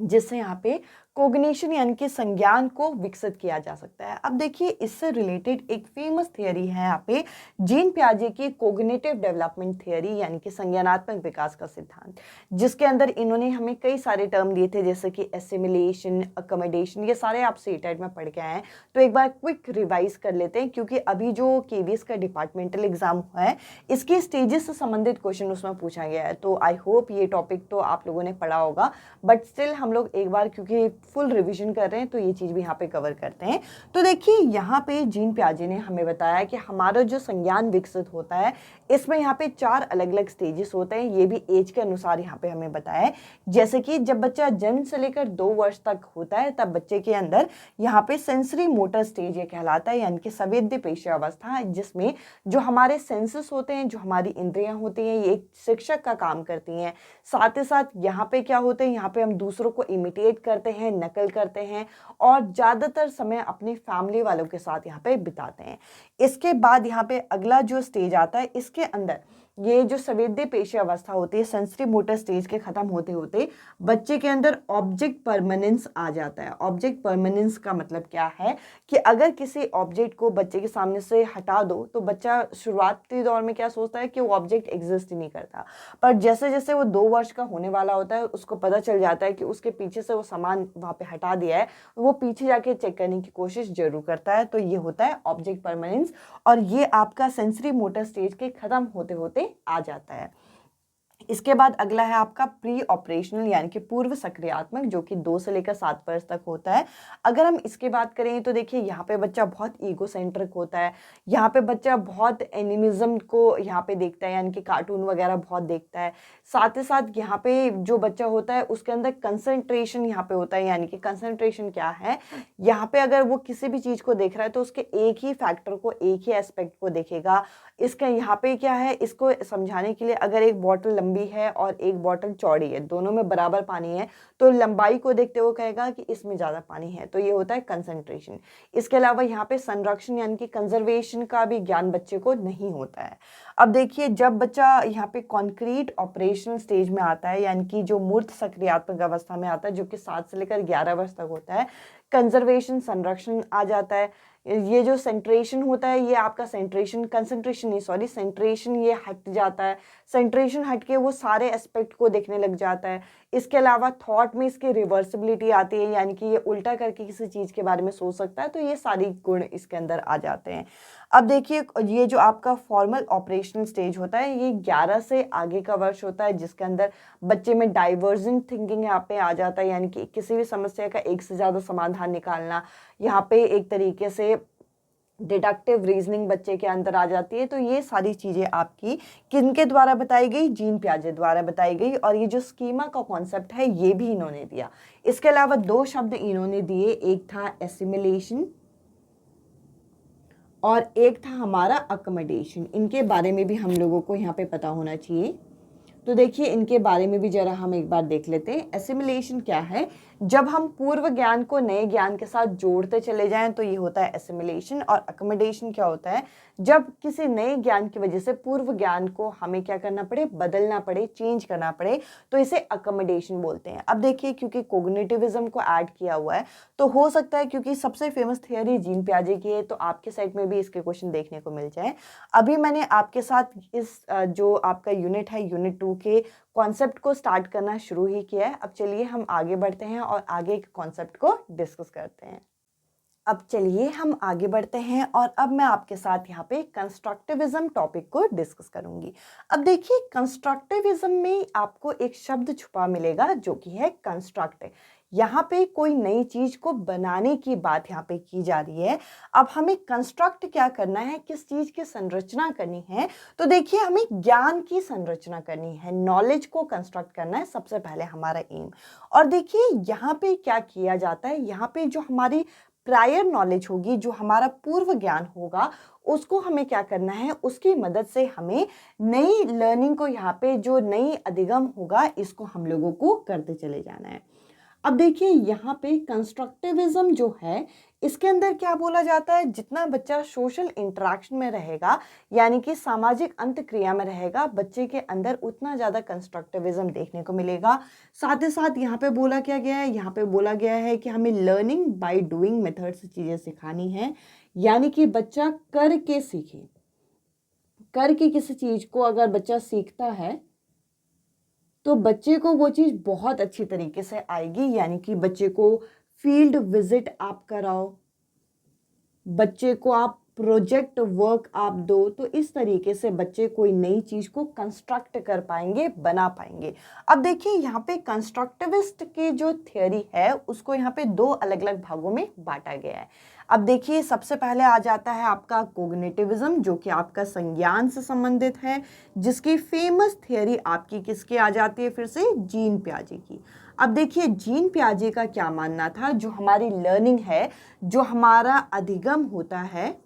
Speaker 1: जिससे यहाँ पे कोग्निशन यानी कि संज्ञान को विकसित किया जा सकता है। अब देखिए इससे रिलेटेड एक फेमस थियरी है यहाँ पे जीन पियाजे की कोग्निटिव डेवलपमेंट थियरी, यानी कि संज्ञानात्मक विकास का सिद्धांत, जिसके अंदर इन्होंने हमें कई सारे टर्म दिए थे जैसे कि एसिमिलेशन, अकोमोडेशन, ये सारे आप सीटेट में पढ़ के आए हैं। तो एक बार क्विक रिवाइज कर लेते हैं, क्योंकि अभी जो केवीएस का डिपार्टमेंटल एग्जाम हुआ है इसके स्टेजेस से संबंधित क्वेश्चन उसमें पूछा गया है। तो आई होप ये टॉपिक तो आप लोगों ने पढ़ा होगा, बट स्टिल हम लोग एक बार क्योंकि फुल रिवीजन कर रहे हैं तो ये चीज़ भी यहाँ पे कवर करते हैं। तो देखिए यहाँ पे जीन पियाजे ने हमें बताया कि हमारा जो संज्ञान विकसित होता है इसमें यहाँ पे 4 अलग अलग स्टेजेस होते हैं, ये भी एज के अनुसार यहाँ पे हमें बताया है। जैसे कि जब बच्चा जन्म से लेकर 2 वर्ष तक होता है तब बच्चे के अंदर यहाँ पे सेंसरी मोटर स्टेज ये कहलाता है, यानी कि संवेद्य पेशी अवस्था, जिसमें जो हमारे सेंसेस होते हैं, जो हमारी इंद्रियां होती हैं, ये एक शिक्षक का काम करती हैं। साथ ही साथ यहाँ पे क्या होते हैं, यहाँ पे हम दूसरों को इमिटेट करते हैं, नकल करते हैं और ज़्यादातर समय अपनी फैमिली वालों के साथ यहाँ पे बिताते हैं। इसके बाद यहाँ पे अगला जो स्टेज आता है, इसके अंदर ये जो संवेद्य पेशी अवस्था होती है, सेंसरी मोटर स्टेज के खत्म होते होते बच्चे के अंदर ऑब्जेक्ट परमानेंस आ जाता है। ऑब्जेक्ट परमानेंस का मतलब क्या है कि अगर किसी ऑब्जेक्ट को बच्चे के सामने से हटा दो तो बच्चा शुरुआती दौर में क्या सोचता है कि वो ऑब्जेक्ट एग्जिस्ट ही नहीं करता, पर जैसे जैसे वो 2 वर्ष का होने वाला होता है उसको पता चल जाता है कि उसके पीछे से वो सामान वहाँ पे हटा दिया है, वो पीछे जाके चेक करने की कोशिश जरूर करता है। तो ये होता है ऑब्जेक्ट परमानेंस, और ये आपका सेंसरी मोटर स्टेज के खत्म होते होते आ जाता है। इसके बाद अगला है आपका प्री ऑपरेशनल यानी कि पूर्व सक्रियात्मक, जो कि 2 से लेकर 7 वर्ष तक होता है। अगर हम इसकी बात करें तो देखिए यहाँ पे बच्चा बहुत ईगो सेंट्रिक होता है, यहाँ पे बच्चा बहुत एनिमिज्म को यहाँ पे देखता है, यानी कि कार्टून वगैरह बहुत देखता है। साथ ही साथ यहाँ पे जो बच्चा होता है उसके अंदर कंसंट्रेशन यहाँ पे होता है, यानी कि कंसंट्रेशन क्या है, यहाँ पे अगर वो किसी भी चीज़ को देख रहा है तो उसके एक ही फैक्टर को, एक ही एस्पेक्ट को देखेगा। इसका यहाँ पे क्या है, इसको समझाने के लिए अगर एक बॉटल लंबी है और एक बॉटल चौड़ी है, दोनों में बराबर पानी है, तो लंबाई को देखते हुए कहेगा कि इसमें ज़्यादा पानी है। तो ये होता है कंसंट्रेशन। इसके अलावा यहाँ पे संरक्षण यानी कि कंजर्वेशन का भी ज्ञान बच्चे को नहीं होता है। अब देखिए जब बच्चा यहाँ पे कॉन्क्रीट ऑपरेशनल स्टेज में आता है, यानी कि जो मूर्त सक्रियात्मक अवस्था में आता है, जो कि 7 से लेकर 11 वर्ष तक होता है, कंजर्वेशन, संरक्षण आ जाता है। ये जो सेंट्रेशन होता है ये आपका सेंट्रेशन, कंसंट्रेशन नहीं सॉरी, सेंट्रेशन ये हट जाता है। सेंट्रेशन हट के वो सारे एस्पेक्ट को देखने लग जाता है। इसके अलावा थॉट में इसकी रिवर्सिबिलिटी आती है, यानी कि ये उल्टा करके किसी चीज़ के बारे में सोच सकता है। तो ये सारी गुण इसके अंदर आ जाते हैं। अब देखिए ये जो आपका फॉर्मल ऑपरेशनल स्टेज होता है ये 11 से आगे का वर्ष होता है, जिसके अंदर बच्चे में डाइवर्जेंट थिंकिंग यहाँ पे आ जाता है, यानी कि किसी भी समस्या का एक से ज़्यादा समाधान निकालना। यहाँ पे एक तरीके से डिडक्टिव रीजनिंग बच्चे के अंदर आ जाती है। तो ये सारी चीज़ें आपकी किनके द्वारा बताई गई, जीन पियाजे द्वारा बताई गई। और ये जो स्कीमा का कॉन्सेप्ट है ये भी इन्होंने दिया। इसके अलावा दो शब्द इन्होंने दिए, एक था एसिमिलेशन और एक था हमारा अकोमोडेशन। इनके बारे में भी हम लोगों को यहाँ पे पता होना चाहिए। तो देखिए इनके बारे में भी जरा हम एक बार देख लेते हैं। एसिमिलेशन क्या है? जब हम पूर्व ज्ञान को नए ज्ञान के साथ जोड़ते चले जाएं तो ये होता है एसिमिलेशन। और अकोमोडेशन क्या होता है? जब किसी नए ज्ञान की वजह से पूर्व ज्ञान को हमें क्या करना पड़े, बदलना पड़े, चेंज करना पड़े, तो इसे अकोमोडेशन बोलते हैं। अब देखिए क्योंकि कोग्निटिविज्म को ऐड किया हुआ है तो हो सकता है, क्योंकि सबसे फेमस थियरी जीन पियाजे की है, तो आपके साइड में भी इसके क्वेश्चन देखने को मिल जाए। अभी मैंने आपके साथ इस जो आपका यूनिट है, यूनिट 2 के कॉन्सेप्ट को स्टार्ट करना शुरू ही किया है। अब चलिए हम आगे बढ़ते हैं और आगे के कॉन्सेप्ट को डिस्कस करते हैं। अब चलिए हम आगे बढ़ते हैं और अब मैं आपके साथ यहाँ पे कंस्ट्रक्टिविज्म टॉपिक को डिस्कस करूंगी। अब देखिए कंस्ट्रक्टिविज्म में आपको एक शब्द छुपा मिलेगा जो कि है कंस्ट्रक्ट। यहाँ पे कोई नई चीज को बनाने की बात यहाँ पे की जा रही है। अब हमें कंस्ट्रक्ट क्या करना है, किस चीज की संरचना करनी है? तो देखिए हमें ज्ञान की संरचना करनी है, नॉलेज को कंस्ट्रक्ट करना है सबसे पहले हमारा एम। और देखिए यहाँ पे क्या किया जाता है, यहाँ पे जो हमारी प्रायर नॉलेज होगी, जो हमारा पूर्व ज्ञान होगा, उसको हमें क्या करना है, उसकी मदद से हमें नई लर्निंग को, यहाँ पे जो नई अधिगम होगा, इसको हम लोगों को करते चले जाना है। अब देखिए यहाँ पे कंस्ट्रक्टिविज्म जो है इसके अंदर क्या बोला जाता है, जितना बच्चा सोशल इंटरेक्शन में रहेगा, यानी कि सामाजिक अंतक्रिया में रहेगा, बच्चे के अंदर उतना ज़्यादा कंस्ट्रक्टिविज्म देखने को मिलेगा। साथ ही साथ यहाँ पे बोला क्या गया है, यहाँ पे बोला गया है कि हमें लर्निंग बाय डूइंग मेथड से चीज़ें सिखानी है, यानी कि बच्चा करके सीखे। करके किसी चीज़ को अगर बच्चा सीखता है तो बच्चे को वो चीज़ बहुत अच्छी तरीके से आएगी। यानी कि बच्चे को फील्ड विजिट आप कराओ, बच्चे को आप प्रोजेक्ट वर्क आप दो, तो इस तरीके से बच्चे कोई नई चीज को कंस्ट्रक्ट कर पाएंगे, बना पाएंगे। अब देखिए यहाँ पे कंस्ट्रक्टिविस्ट की जो थ्योरी है उसको यहाँ पे दो अलग अलग भागों में बांटा गया है। अब देखिए सबसे पहले आ जाता है आपका कोग्निटिविज्म, जो कि आपका संज्ञान से संबंधित है, जिसकी फेमस थ्योरी आपकी किसकी आ जाती है, फिर से जीन पियाजे की। अब देखिए जीन पियाजे का क्या मानना था, जो हमारी लर्निंग है, जो हमारा अधिगम होता है,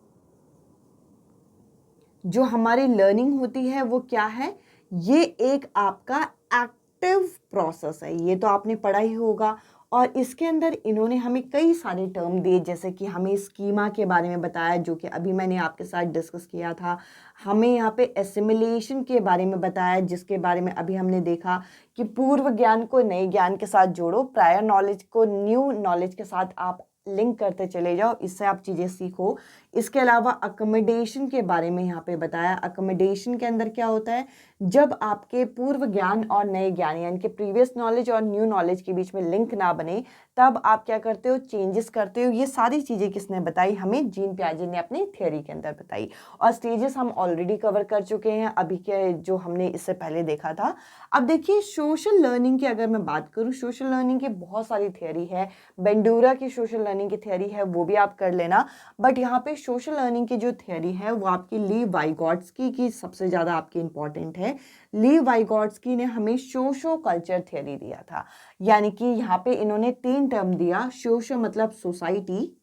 Speaker 1: जो हमारी लर्निंग होती है वो क्या है, ये एक आपका एक्टिव प्रोसेस है। ये तो आपने पढ़ा ही होगा। और इसके अंदर इन्होंने हमें कई सारे टर्म दिए, जैसे कि हमें स्कीमा के बारे में बताया, जो कि अभी मैंने आपके साथ डिस्कस किया था। हमें यहाँ पे एसिमिलेशन के बारे में बताया, जिसके बारे में अभी हमने देखा कि पूर्व ज्ञान को नए ज्ञान के साथ जोड़ो, प्रायर नॉलेज को न्यू नॉलेज के साथ आप लिंक करते चले जाओ, इससे आप चीज़ें सीखो। इसके अलावा अकोमोडेशन के बारे में यहाँ पे बताया। अकोमोडेशन के अंदर क्या होता है, जब आपके पूर्व ज्ञान और नए ज्ञान, यानी कि प्रीवियस नॉलेज और न्यू नॉलेज के बीच में लिंक ना बने, तब आप क्या करते हो, चेंजेस करते हो। ये सारी चीज़ें किसने बताई, हमें जीन पियाजे ने अपनी थ्योरी के अंदर बताई। और स्टेजेस हम ऑलरेडी कवर कर चुके हैं अभी के, जो हमने इससे पहले देखा था। अब देखिए सोशल लर्निंग की अगर मैं बात करूँ, सोशल लर्निंग की बहुत सारी थ्योरी है। बेंडूरा की सोशल लर्निंग की थ्योरी है, वो भी आप कर लेना। बट यहाँ पे सोशल लर्निंग की जो थ्योरी है वो आपकी ली वाइगॉट्स्की की सबसे ज़्यादा आपकी इंपॉर्टेंट है। ली वाइगॉट्स्की ने हमें सोशो कल्चर थ्योरी दिया था। यानी कि यहाँ पे इन्होंने 3 टर्म दिया। सोशो मतलब सोसाइटी,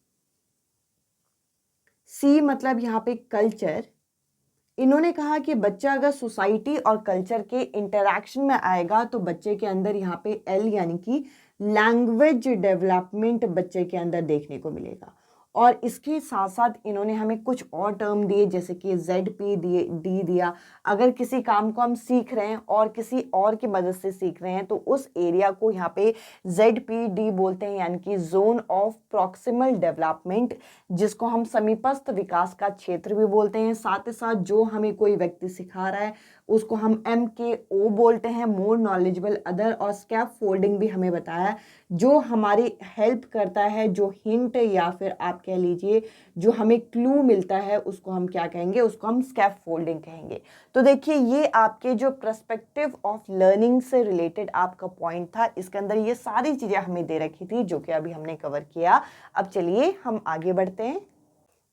Speaker 1: सी मतलब यहाँ पे कल्चर। इन्होंने कहा कि बच्चा अगर सोसाइटी और कल्चर के इंटरैक्शन में आएगा तो बच्चे के अंदर यहाँ पे एल यानी कि लैंग्वेज डेवलपमेंट बच्चे के अंदर देखने को मिलेगा। और इसके साथ साथ इन्होंने हमें कुछ और टर्म दिए, जैसे कि ZP दिए, डी दिया। अगर किसी काम को हम सीख रहे हैं और किसी और की मदद से सीख रहे हैं तो उस एरिया को यहाँ पे ZPD बोलते हैं, यानी कि जोन ऑफ प्रॉक्सिमल डेवलपमेंट, जिसको हम समीपस्थ विकास का क्षेत्र भी बोलते हैं। साथ ही साथ जो हमें कोई व्यक्ति सिखा रहा है उसको हम MKO बोलते हैं, मोर नॉलेजेबल अदर। और स्कैप फोल्डिंग भी हमें बताया, जो हमारी हेल्प करता है, जो हिंट या फिर आप कह लीजिए जो हमें क्लू मिलता है, उसको हम क्या कहेंगे, उसको हम स्कैप फोल्डिंग कहेंगे। तो देखिए ये आपके जो पर्सपेक्टिव ऑफ लर्निंग से रिलेटेड आपका पॉइंट था, इसके अंदर ये सारी चीज़ें हमें दे रखी थी जो कि अभी हमने कवर किया। अब चलिए हम आगे बढ़ते हैं।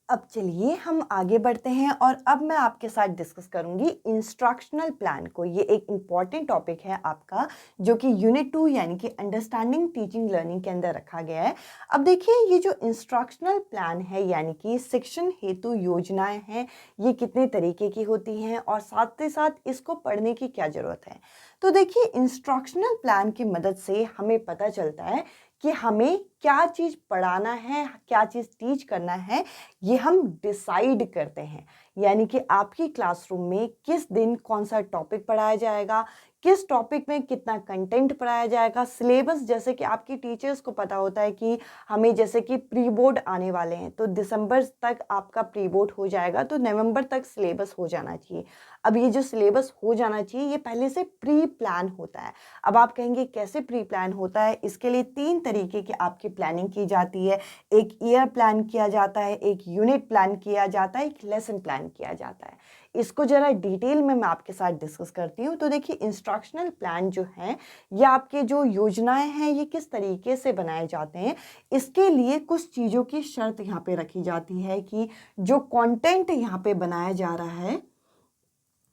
Speaker 1: अब चलिए हम आगे बढ़ते हैं और अब मैं आपके साथ डिस्कस करूंगी इंस्ट्रक्शनल प्लान को। ये एक इम्पॉर्टेंट टॉपिक है आपका, जो कि यूनिट 2 यानी कि अंडरस्टैंडिंग टीचिंग लर्निंग के अंदर रखा गया है। अब देखिए, ये जो इंस्ट्रक्शनल प्लान है यानी कि शिक्षण हेतु योजनाएं हैं, ये कितने तरीके की होती हैं और साथ ही साथ इसको पढ़ने की क्या ज़रूरत है। तो देखिए, इंस्ट्रक्शनल प्लान की मदद से हमें पता चलता है कि हमें क्या चीज़ पढ़ाना है, क्या चीज़ टीच करना है, ये हम डिसाइड करते हैं। यानी कि आपकी क्लासरूम में किस दिन कौन सा टॉपिक पढ़ाया जाएगा, किस टॉपिक में कितना कंटेंट पढ़ाया जाएगा, सिलेबस। जैसे कि आपकी टीचर्स को पता होता है कि हमें जैसे कि प्री बोर्ड आने वाले हैं, तो दिसंबर तक आपका प्री बोर्ड हो जाएगा, तो नवंबर तक सिलेबस हो जाना चाहिए। अब ये जो सिलेबस हो जाना चाहिए, ये पहले से प्री प्लान होता है। अब आप कहेंगे कैसे प्री प्लान होता है? इसके लिए 3 तरीके की आपकी प्लानिंग की जाती है। एक ईयर प्लान किया जाता है, एक यूनिट प्लान किया जाता है, एक लेसन प्लान किया जाता है। इसको ज़रा डिटेल में मैं आपके साथ डिस्कस करती हूँ। तो देखिए, इंस्ट्रक्शनल प्लान जो हैं, ये आपके जो योजनाएं हैं, ये किस तरीके से बनाए जाते हैं, इसके लिए कुछ चीज़ों की शर्त यहाँ पे रखी जाती है कि जो कंटेंट यहाँ पे बनाया जा रहा है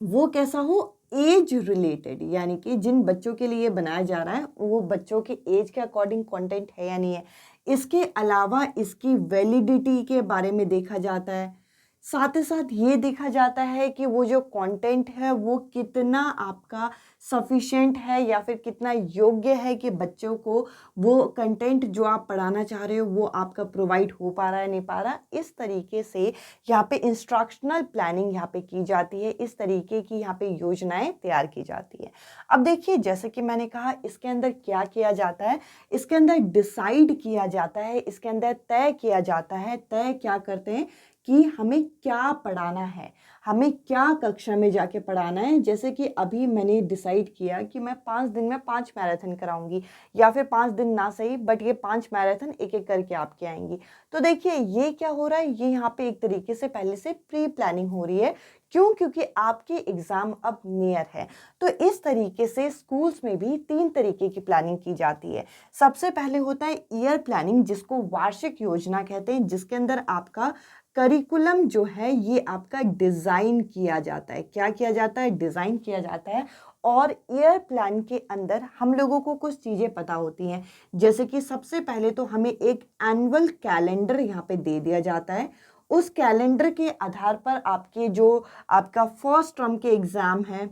Speaker 1: वो कैसा हो, एज रिलेटेड, यानी कि जिन बच्चों के लिए बनाया जा रहा है वो बच्चों के एज के अकॉर्डिंग कंटेंट है या नहीं है। इसके अलावा इसकी वैलिडिटी के बारे में देखा जाता है। साथ ही साथ ये देखा जाता है कि वो जो कंटेंट है वो कितना आपका सफिशिएंट है या फिर कितना योग्य है कि बच्चों को वो कंटेंट जो आप पढ़ाना चाह रहे हो वो आपका प्रोवाइड हो पा रहा है, नहीं पा रहा। इस तरीके से यहाँ पे इंस्ट्रक्शनल प्लानिंग यहाँ पे की जाती है, इस तरीके की यहाँ पे योजनाएं तैयार की जाती है। अब देखिए, जैसे कि मैंने कहा, इसके अंदर क्या किया जाता है, इसके अंदर डिसाइड किया जाता है, इसके अंदर तय किया जाता है। तय क्या करते हैं कि हमें क्या पढ़ाना है, हमें क्या कक्षा में जाके पढ़ाना है। जैसे कि अभी मैंने डिसाइड किया कि मैं 5 दिन में 5 मैराथन कराऊंगी, या फिर 5 दिन ना सही बट ये 5 मैराथन एक एक करके आपके आएंगी। तो देखिए, ये क्या हो रहा है, ये यहाँ पे एक तरीके से पहले से प्री प्लानिंग हो रही है। क्यों? क्योंकि आपके एग्जाम अब नियर है। तो इस तरीके से स्कूल्स में भी 3 तरीके की प्लानिंग की जाती है। सबसे पहले होता है ईयर प्लानिंग, जिसको वार्षिक योजना कहते हैं, जिसके अंदर आपका करिकुलम जो है ये आपका डिज़ाइन किया जाता है। क्या किया जाता है? डिज़ाइन किया जाता है। और ईयर प्लान के अंदर हम लोगों को कुछ चीज़ें पता होती हैं, जैसे कि सबसे पहले तो हमें एक एनुअल कैलेंडर यहाँ पे दे दिया जाता है। उस कैलेंडर के आधार पर आपके जो आपका फर्स्ट टर्म के एग्ज़ाम है,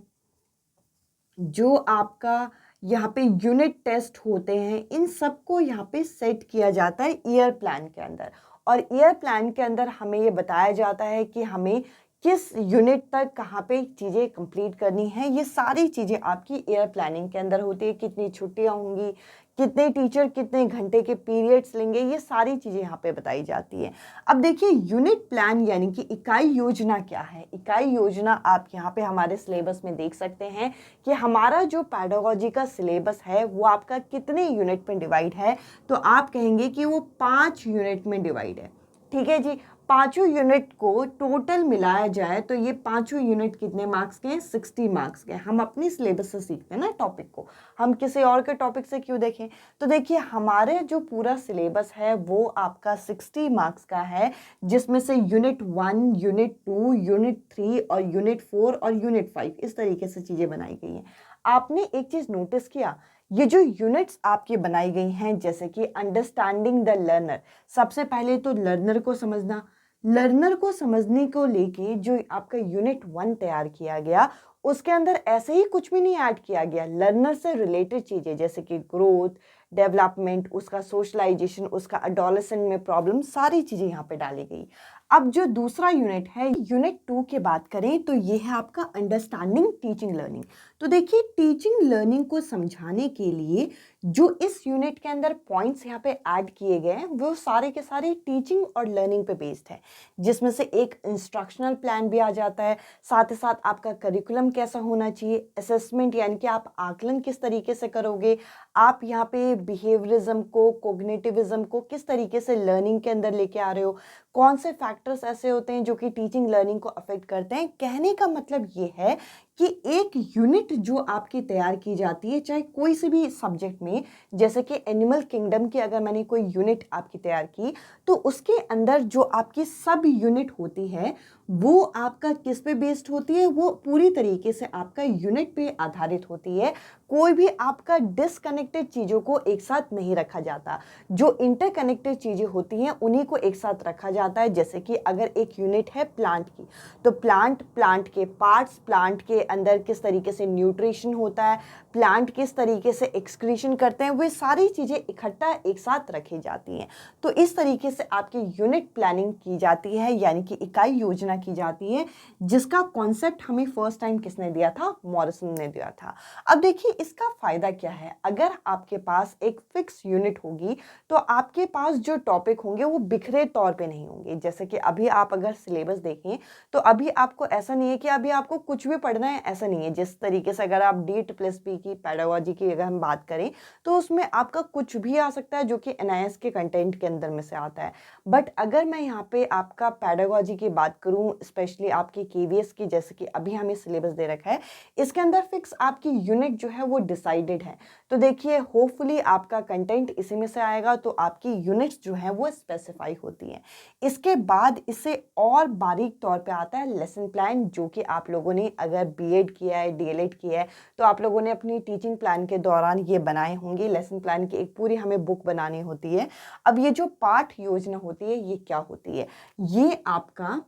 Speaker 1: जो आपका यहाँ पे यूनिट टेस्ट होते हैं, इन सबको यहाँ पे सेट किया जाता है ईयर प्लान के अंदर। और ईयर प्लान के अंदर हमें ये बताया जाता है कि हमें किस यूनिट तक कहाँ पे चीज़ें कंप्लीट करनी है। ये सारी चीज़ें आपकी ईयर प्लानिंग के अंदर होती है। कितनी छुट्टियाँ होंगी, कितने टीचर कितने घंटे के पीरियड्स लेंगे, ये सारी चीज़ें यहाँ पे बताई जाती है। अब देखिए, यूनिट प्लान यानी कि इकाई योजना क्या है। इकाई योजना आप यहाँ पे हमारे सिलेबस में देख सकते हैं कि हमारा जो पेडागोजी का सिलेबस है वो आपका कितने यूनिट में डिवाइड है। तो आप कहेंगे कि वो 5 यूनिट में डिवाइड है। ठीक है जी, 5 यूनिट को टोटल मिलाया जाए तो ये 5 यूनिट कितने मार्क्स के हैं? 60 मार्क्स के। हम अपनी सिलेबस से सीखते हैं ना टॉपिक को, हम किसी और के टॉपिक से क्यों देखें। तो देखिए, हमारे जो पूरा सिलेबस है वो आपका 60 मार्क्स का है, जिसमें से यूनिट 1, यूनिट 2, यूनिट 3 और यूनिट 4 और यूनिट 5 इस तरीके से चीज़ें बनाई गई हैं। आपने एक चीज़ नोटिस किया, ये जो यूनिट्स आपकी बनाई गई हैं, जैसे कि अंडरस्टैंडिंग द लर्नर, सबसे पहले तो लर्नर को समझना। लर्नर को समझने को लेके जो आपका यूनिट 1 तैयार किया गया, उसके अंदर ऐसे ही कुछ भी नहीं ऐड किया गया। लर्नर से रिलेटेड चीज़ें जैसे कि ग्रोथ, डेवलपमेंट, उसका सोशलाइजेशन, उसका अडोलेसेंट में प्रॉब्लम, सारी चीज़ें यहाँ पे डाली गई। अब जो दूसरा यूनिट है, यूनिट 2 की बात करें तो ये है आपका अंडरस्टैंडिंग टीचिंग लर्निंग। तो देखिए, टीचिंग लर्निंग को समझाने के लिए जो इस यूनिट के अंदर पॉइंट्स यहाँ पे ऐड किए गए हैं वो सारे के सारे टीचिंग और लर्निंग पे बेस्ड है, जिसमें से एक इंस्ट्रक्शनल प्लान भी आ जाता है। साथ ही साथ आपका करिकुलम कैसा होना चाहिए, असेसमेंट यानी कि आप आकलन किस तरीके से करोगे, आप यहाँ पे बिहेवियरिज्म को, कोग्निटिविज्म को किस तरीके से लर्निंग के अंदर लेके आ रहे हो, कौन से फैक्टर्स ऐसे होते हैं जो कि टीचिंग लर्निंग को अफेक्ट करते हैं। कहने का मतलब ये है कि एक यूनिट जो आपकी तैयार की जाती है, चाहे कोई से भी सब्जेक्ट में, करें, जैसे कि एनिमल किंगडम की अगर मैंने कोई यूनिट आपकी तैयार की तो उसके अंदर जो आपकी सब यूनिट होती है वो आपका किस पे बेस्ड होती है, वो पूरी तरीके से आपका यूनिट पे आधारित होती है। कोई भी आपका डिसकनेक्टेड चीज़ों को एक साथ नहीं रखा जाता, जो इंटरकनेक्टेड चीज़ें होती हैं उन्हीं को एक साथ रखा जाता है। जैसे कि अगर एक यूनिट है प्लांट की, तो प्लांट के पार्ट्स, प्लांट के अंदर किस तरीके से न्यूट्रिशन होता है, प्लांट किस तरीके से एक्सक्रीशन करते हैं, वे सारी चीज़ें इकट्ठा एक साथ रखी जाती हैं। तो इस तरीके से आपकी यूनिट प्लानिंग की जाती है, यानी कि इकाई योजना की जाती है, जिसका कॉन्सेप्ट हमें फर्स्ट टाइम किसने दिया था, मॉरिसन ने दिया था। अब देखिए इसका फायदा क्या है, अगर आपके पास एक फिक्स यूनिट होगी तो आपके पास जो टॉपिक होंगे वो बिखरे तौर पे नहीं होंगे। जैसे कि अभी आप अगर सिलेबस देखें तो अभी आपको ऐसा नहीं है कि अभी आपको कुछ भी पढ़ना है, ऐसा नहीं है। जिस तरीके से अगर आप D+P की पेडागोजी की अगर हम बात करें तो उसमें आपका कुछ भी आ सकता है जो कि NIS के कंटेंट के अंदर में से आता है। बट अगर मैं यहाँ पे आपका पेडागोजी की बात करूँ, स्पेशली आपकी KVS की, जैसे कि अभी हमें सिलेबस दे रखा है, इसके अंदर फिक्स आपकी यूनिट जो है वो डिसाइडेड है। तो देखिए होपफुली आपका कंटेंट इसी में से आएगा, तो आपकी यूनिट्स जो है वो स्पेसिफाई होती हैं। इसके बाद इससे और बारीक तौर पे आता है लेसन प्लान, जो कि आप लोगों ने अगर B.Ed किया है, D.LED किया है, तो आप लोगों ने अपनी टीचिंग प्लान के दौरान ये बनाए होंगे। लेसन प्लान की एक पूरी हमें बुक बनानी होती है। अब ये जो पाठ योजना होती है ये क्या होती है, ये आपका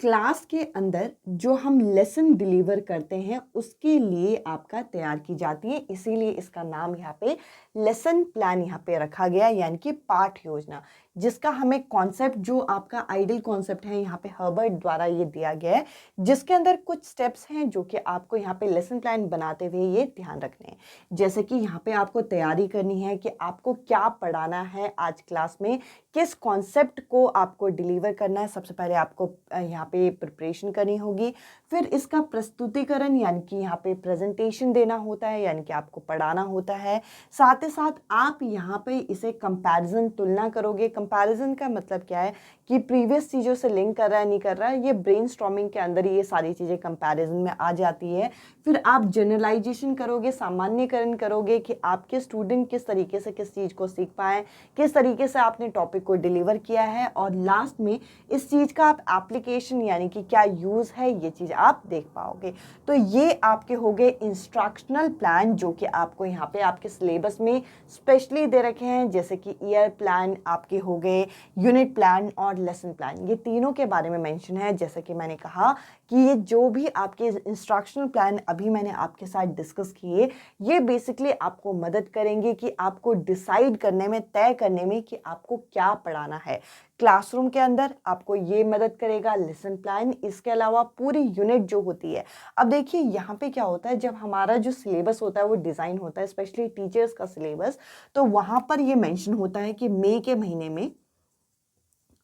Speaker 1: क्लास के अंदर जो हम लेसन डिलीवर करते हैं उसके लिए आपका तैयार की जाती है, इसीलिए इसका नाम यहाँ पे लेसन प्लान यहाँ पे रखा गया, यानी कि पाठ योजना, जिसका हमें कॉन्सेप्ट जो आपका आइडियल कॉन्सेप्ट है यहाँ पे हर्बर्ट द्वारा ये दिया गया है, जिसके अंदर कुछ स्टेप्स हैं जो कि आपको यहाँ पे लेसन प्लान बनाते हुए ये ध्यान रखने हैं। जैसे कि यहाँ पे आपको तैयारी करनी है कि आपको क्या पढ़ाना है आज क्लास में, किस कॉन्सेप्ट को आपको डिलीवर करना है। सबसे पहले आपको यहाँ पे प्रिपरेशन करनी होगी, फिर इसका प्रस्तुतिकरण यानी कि यहाँ पे प्रेजेंटेशन देना होता है, यानी कि आपको पढ़ाना होता है। साथ ही साथ आप यहाँ पे इसे कंपैरिजन, तुलना करोगे। कंपैरिजन का मतलब क्या है कि प्रीवियस चीज़ों से लिंक कर रहा है नहीं कर रहा है, ये ब्रेनस्टॉर्मिंग के अंदर ये सारी चीज़ें कंपैरिजन में आ जाती है। फिर आप जनरलाइजेशन करोगे, सामान्यकरण करोगे कि आपके स्टूडेंट किस तरीके से किस चीज़ को सीख पाएँ, किस तरीके से आपने टॉपिक को डिलीवर किया है, और लास्ट में इस चीज़ का आप एप्लीकेशन यानी कि क्या यूज़ है ये चीज़ आप देख पाओगे। तो ये आपके हो गए इंस्ट्रक्शनल प्लान, जो कि आपको यहाँ पे आपके सिलेबस में स्पेशली दे रखे हैं। जैसे कि ईयर प्लान आपके हो गए, यूनिट प्लान और लेसन प्लान, ये तीनों के बारे में मेंशन है। जैसे कि मैंने कहा कि ये जो भी आपके इंस्ट्रक्शनल प्लान अभी मैंने आपके साथ डिस्कस किए, ये बेसिकली आपको मदद करेंगे कि आपको डिसाइड करने में, तय करने में कि आपको क्या पढ़ाना है क्लासरूम के अंदर। आपको ये मदद करेगा लेसन प्लान। इसके अलावा पूरी यूनिट जो होती है, अब देखिए यहाँ पे क्या होता है, जब हमारा जो सिलेबस होता है वो डिज़ाइन होता है, स्पेशली टीचर्स का सिलेबस, तो वहाँ पर ये मेंशन होता है कि मई के महीने में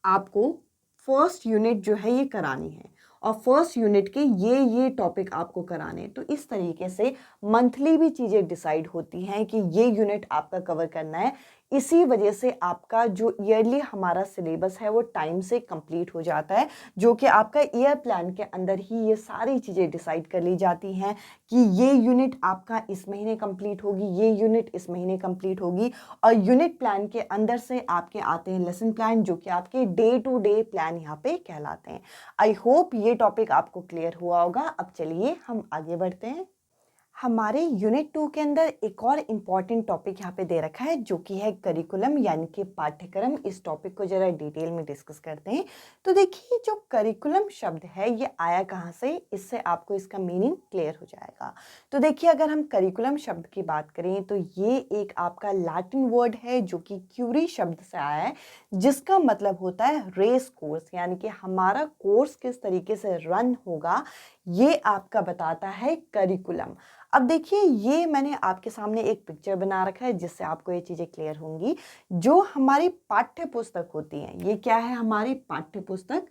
Speaker 1: आपको फर्स्ट यूनिट जो है ये करानी है, और फर्स्ट यूनिट के ये टॉपिक आपको कराने हैं। तो इस तरीके से मंथली भी चीज़ें डिसाइड होती हैं कि ये यूनिट आपका कवर करना है। इसी वजह से आपका जो ईयरली हमारा सिलेबस है वो टाइम से कंप्लीट हो जाता है, जो कि आपका ईयर प्लान के अंदर ही ये सारी चीज़ें डिसाइड कर ली जाती हैं कि ये यूनिट आपका इस महीने कंप्लीट होगी, ये यूनिट इस महीने कंप्लीट होगी। और यूनिट प्लान के अंदर से आपके आते हैं लेसन प्लान, जो कि आपके डे टू डे प्लान यहाँ पे कहलाते हैं। आई होप ये टॉपिक आपको क्लियर हुआ होगा। अब चलिए हम आगे बढ़ते हैं। हमारे यूनिट 2 के अंदर एक और इम्पॉर्टेंट टॉपिक यहाँ पे दे रखा है, जो कि है करिकुलम यानी कि पाठ्यक्रम। इस टॉपिक को जरा डिटेल में डिस्कस करते हैं। तो देखिए जो करिकुलम शब्द है ये आया कहाँ से, इससे आपको इसका मीनिंग क्लियर हो जाएगा। तो देखिए अगर हम करिकुलम शब्द की बात करें तो ये एक आपका लैटिन वर्ड है जो कि क्यूरी शब्द से आया है, जिसका मतलब होता है रेस कोर्स, यानी कि हमारा कोर्स किस तरीके से रन होगा ये आपका बताता है करिकुलम। अब देखिए ये मैंने आपके सामने एक पिक्चर बना रखा है जिससे आपको ये चीज़ें क्लियर होंगी। जो हमारी पाठ्य पुस्तक होती है, ये क्या है, हमारी पाठ्य पुस्तक।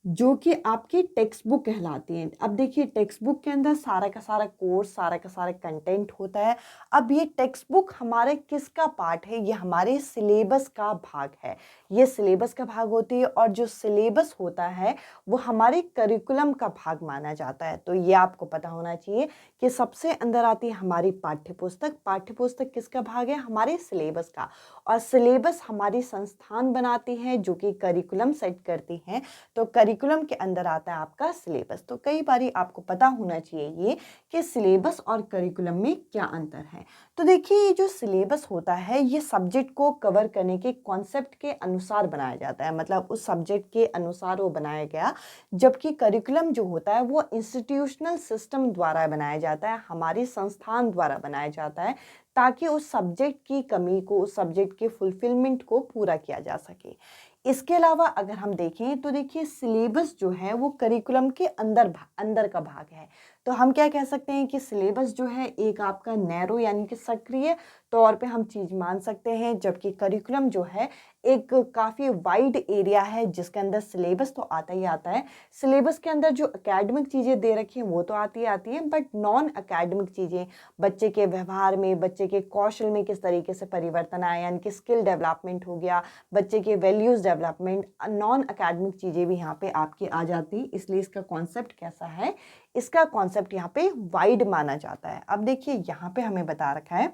Speaker 1: जो कि आपकी टेक्स्ट बुक कहलाती हैं। अब देखिए टेक्स्ट बुक के अंदर सारा का सारा कोर्स, सारा का सारा कंटेंट होता है। अब ये टेक्स्ट बुक हमारे किसका पार्ट है? ये हमारे सिलेबस का भाग है। ये सिलेबस का भाग होती है और जो सिलेबस होता है वो हमारे करिकुलम का भाग माना जाता है। तो ये आपको पता होना चाहिए कि सबसे अंदर आती है हमारी पाठ्यपुस्तक। पाठ्यपुस्तक किसका भाग है? हमारे सिलेबस का। और सिलेबस हमारी संस्थान बनाती है जो कि करिकुलम सेट करती हैं। तो करिकुलम के अंदर आता है आपका सिलेबस। तो कई बारी आपको पता होना चाहिए ये कि सिलेबस और करिकुलम में क्या अंतर है। तो देखिए ये जो सिलेबस होता है ये सब्जेक्ट को कवर करने के कॉन्सेप्ट के अनुसार बनाया जाता है, मतलब उस सब्जेक्ट के अनुसार वो बनाया गया। जबकि करिकुलम जो होता है वो इंस्टीट्यूशनल सिस्टम द्वारा बनाया जाता है, हमारी संस्थान द्वारा बनाया जाता है, ताकि उस सब्जेक्ट की कमी को, उस सब्जेक्ट के फुलफिलमेंट को पूरा किया जा सके। इसके अलावा अगर हम देखें तो देखिए सिलेबस जो है वो करिकुलम के अंदर का भाग है। तो हम क्या कह सकते हैं कि सिलेबस जो है एक आपका नैरो यानी कि सक्रिय तौर पे हम चीज़ मान सकते हैं, जबकि करिकुलम जो है एक काफ़ी वाइड एरिया है जिसके अंदर सिलेबस तो आता ही आता है। सिलेबस के अंदर जो एकेडमिक चीज़ें दे रखी हैं वो तो आती हैं, बट नॉन एकेडमिक चीज़ें, बच्चे के व्यवहार में, बच्चे के कौशल में किस तरीके से परिवर्तन आया, यानी कि स्किल डेवलपमेंट हो गया, बच्चे के वैल्यूज़ डेवलपमेंट, नॉन एकेडमिक चीज़ें भी यहाँ पे आपकी आ जाती। इसलिए इसका कॉन्सेप्ट कैसा है? इसका कॉन्सेप्ट यहाँ पे वाइड माना जाता है। अब देखिए यहाँ पे हमें बता रखा है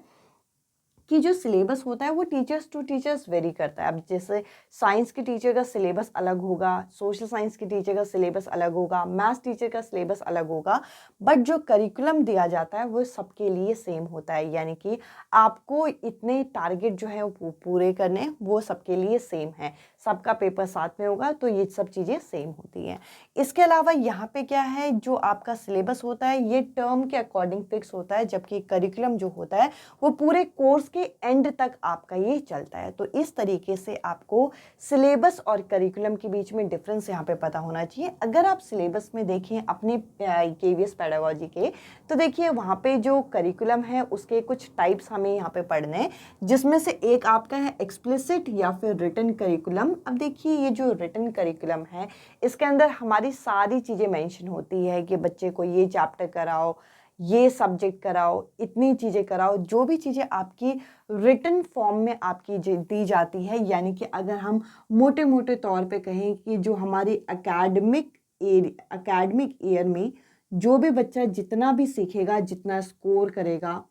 Speaker 1: कि जो सिलेबस होता है वो टीचर्स टू टीचर्स वेरी करता है। अब जैसे साइंस के टीचर का सिलेबस अलग होगा, सोशल साइंस के टीचर का सिलेबस अलग होगा, मैथ्स टीचर का सिलेबस अलग होगा, बट जो करिकुलम दिया जाता है वो सबके लिए सेम होता है। यानी कि आपको इतने टारगेट जो है वो पूरे करने, वो सबके लिए सेम है। सबका पेपर साथ में होगा, तो ये सब चीज़ें सेम होती हैं। इसके अलावा यहाँ पे क्या है, जो आपका सिलेबस होता है ये टर्म के अकॉर्डिंग फिक्स होता है, जबकि करिकुलम जो होता है वो पूरे कोर्स के एंड तक आपका ये चलता है। तो इस तरीके से आपको सिलेबस और करिकुलम के बीच में डिफरेंस यहाँ पे पता होना चाहिए। अगर आप सिलेबस में देखें अपने केवीएस पेडागोजी के, तो देखिए वहाँ पे जो करिकुलम है उसके कुछ टाइप्स हमें यहाँ पे पढ़ने हैं, जिसमें से एक आपका है एक्सप्लिसिट या फिर रिटन करिकुलम। अब देखिए ये जो रिटन करिकुलम है इसके अंदर हमारी सारी चीज़ें मेंशन होती है कि बच्चे को ये चैप्टर कराओ, ये सब्जेक्ट कराओ, इतनी चीज़ें कराओ, जो भी चीज़ें आपकी रिटन फॉर्म में आपकी दी जाती है। यानी कि अगर हम मोटे मोटे तौर पे कहें कि जो हमारी एकेडमिक ईयर में जो भी बच्चा जितना भी सीखेगा, जितना स्कोर करेगा,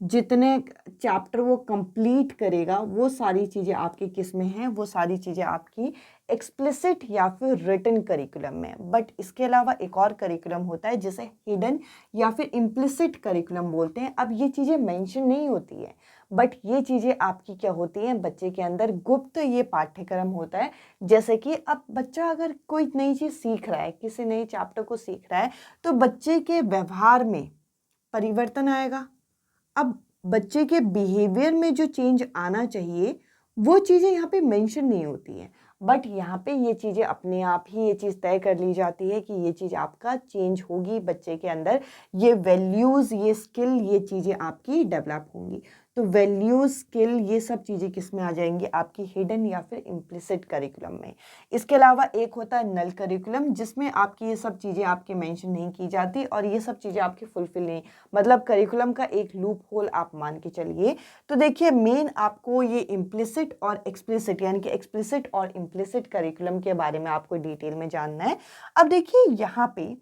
Speaker 1: जितने चैप्टर वो कंप्लीट करेगा, वो सारी चीज़ें आपकी किस में हैं? वो सारी चीज़ें आपकी एक्सप्लिसिट या फिर रिटन करिकुलम में। बट इसके अलावा एक और करिकुलम होता है जिसे हिडन या फिर इम्प्लिसिट करिकुलम बोलते हैं। अब ये चीज़ें मेंशन नहीं होती है, बट ये चीज़ें आपकी क्या होती हैं, बच्चे के अंदर गुप्त ये पाठ्यक्रम होता है। जैसे कि अब बच्चा अगर कोई नई चीज़ सीख रहा है, किसी नई चैप्टर को सीख रहा है, तो बच्चे के व्यवहार में परिवर्तन आएगा। अब बच्चे के बिहेवियर में जो चेंज आना चाहिए वो चीज़ें यहाँ पे मेंशन नहीं होती हैं, बट यहाँ पे ये चीज़ें अपने आप ही ये चीज़ तय कर ली जाती है कि ये चीज़ आपका चेंज होगी बच्चे के अंदर, ये वैल्यूज़, ये स्किल, ये चीज़ें आपकी डेवलप होंगी। तो वैल्यूज, स्किल, ये सब चीज़ें किस में आ जाएंगी? आपकी हिडन या फिर इम्प्लिसिट करिकुलम में। इसके अलावा एक होता है नल करिकुलम, जिसमें आपकी ये सब चीज़ें आपके मेंशन नहीं की जाती और ये सब चीज़ें आपकी फुलफिल नहीं, मतलब करिकुलम का एक लूप होल आप मान के चलिए। तो देखिए मेन आपको ये इम्प्लिसिट और एक्सप्लिसिट, यानी कि एक्सप्लिसिट और इम्प्लिसिट करिकुलम के बारे में आपको डिटेल में जानना है। अब देखिए यहाँ पे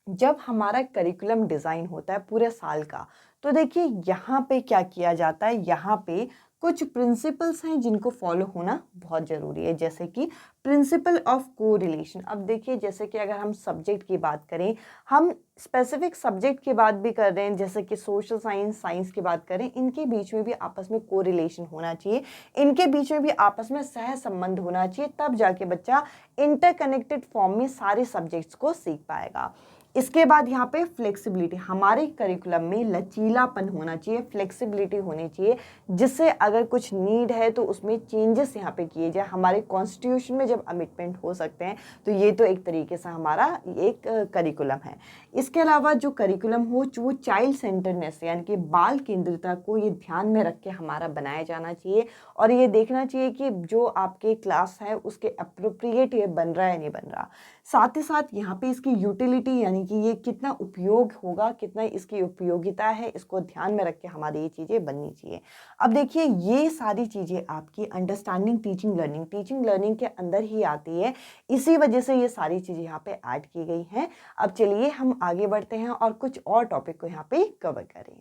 Speaker 1: जब हमारा करिकुलम डिज़ाइन होता है पूरे साल का, तो देखिए यहाँ पे क्या किया जाता है, यहाँ पे कुछ प्रिंसिपल्स हैं जिनको फॉलो होना बहुत ज़रूरी है। जैसे कि प्रिंसिपल ऑफ कोरिलेशन। अब देखिए जैसे कि अगर हम सब्जेक्ट की बात करें, हम स्पेसिफिक सब्जेक्ट की बात भी कर रहे हैं, जैसे कि सोशल साइंस, साइंस की बात करें, इनके बीच में भी आपस में कोरिलेशन होना चाहिए, इनके बीच में भी आपस में सह संबंध होना चाहिए, तब जाके बच्चा इंटरकनेक्टेड फॉर्म में सारे सब्जेक्ट्स को सीख पाएगा। इसके बाद यहाँ पे फ्लेक्सिबिलिटी, हमारे करिकुलम में लचीलापन होना चाहिए, फ्लेक्सिबिलिटी होनी चाहिए, जिससे अगर कुछ नीड है तो उसमें चेंजेस यहाँ पे किए जाए। हमारे कॉन्स्टिट्यूशन में जब अमेंडमेंट हो सकते हैं तो ये तो एक तरीके से हमारा एक करिकुलम है। इसके अलावा जो करिकुलम हो वो चाइल्ड सेंटरनेस यानी कि बाल केंद्रिता को ये ध्यान में रख के हमारा बनाया जाना चाहिए, और ये देखना चाहिए कि जो आपके क्लास है उसके अप्रोप्रिएट ये बन रहा है नहीं बन रहा। साथ ही साथ यहाँ पे इसकी यूटिलिटी यानी कि ये कितना उपयोग होगा, कितना इसकी उपयोगिता है, इसको ध्यान में रख के हमारी ये चीज़ें बननी चाहिए। अब देखिए ये सारी चीज़ें आपकी अंडरस्टैंडिंग टीचिंग लर्निंग के अंदर ही आती है, इसी वजह से ये सारी चीज़ें यहाँ पे ऐड की गई हैं। अब चलिए हम आगे बढ़ते हैं और कुछ और टॉपिक को यहाँ पे कवर करें।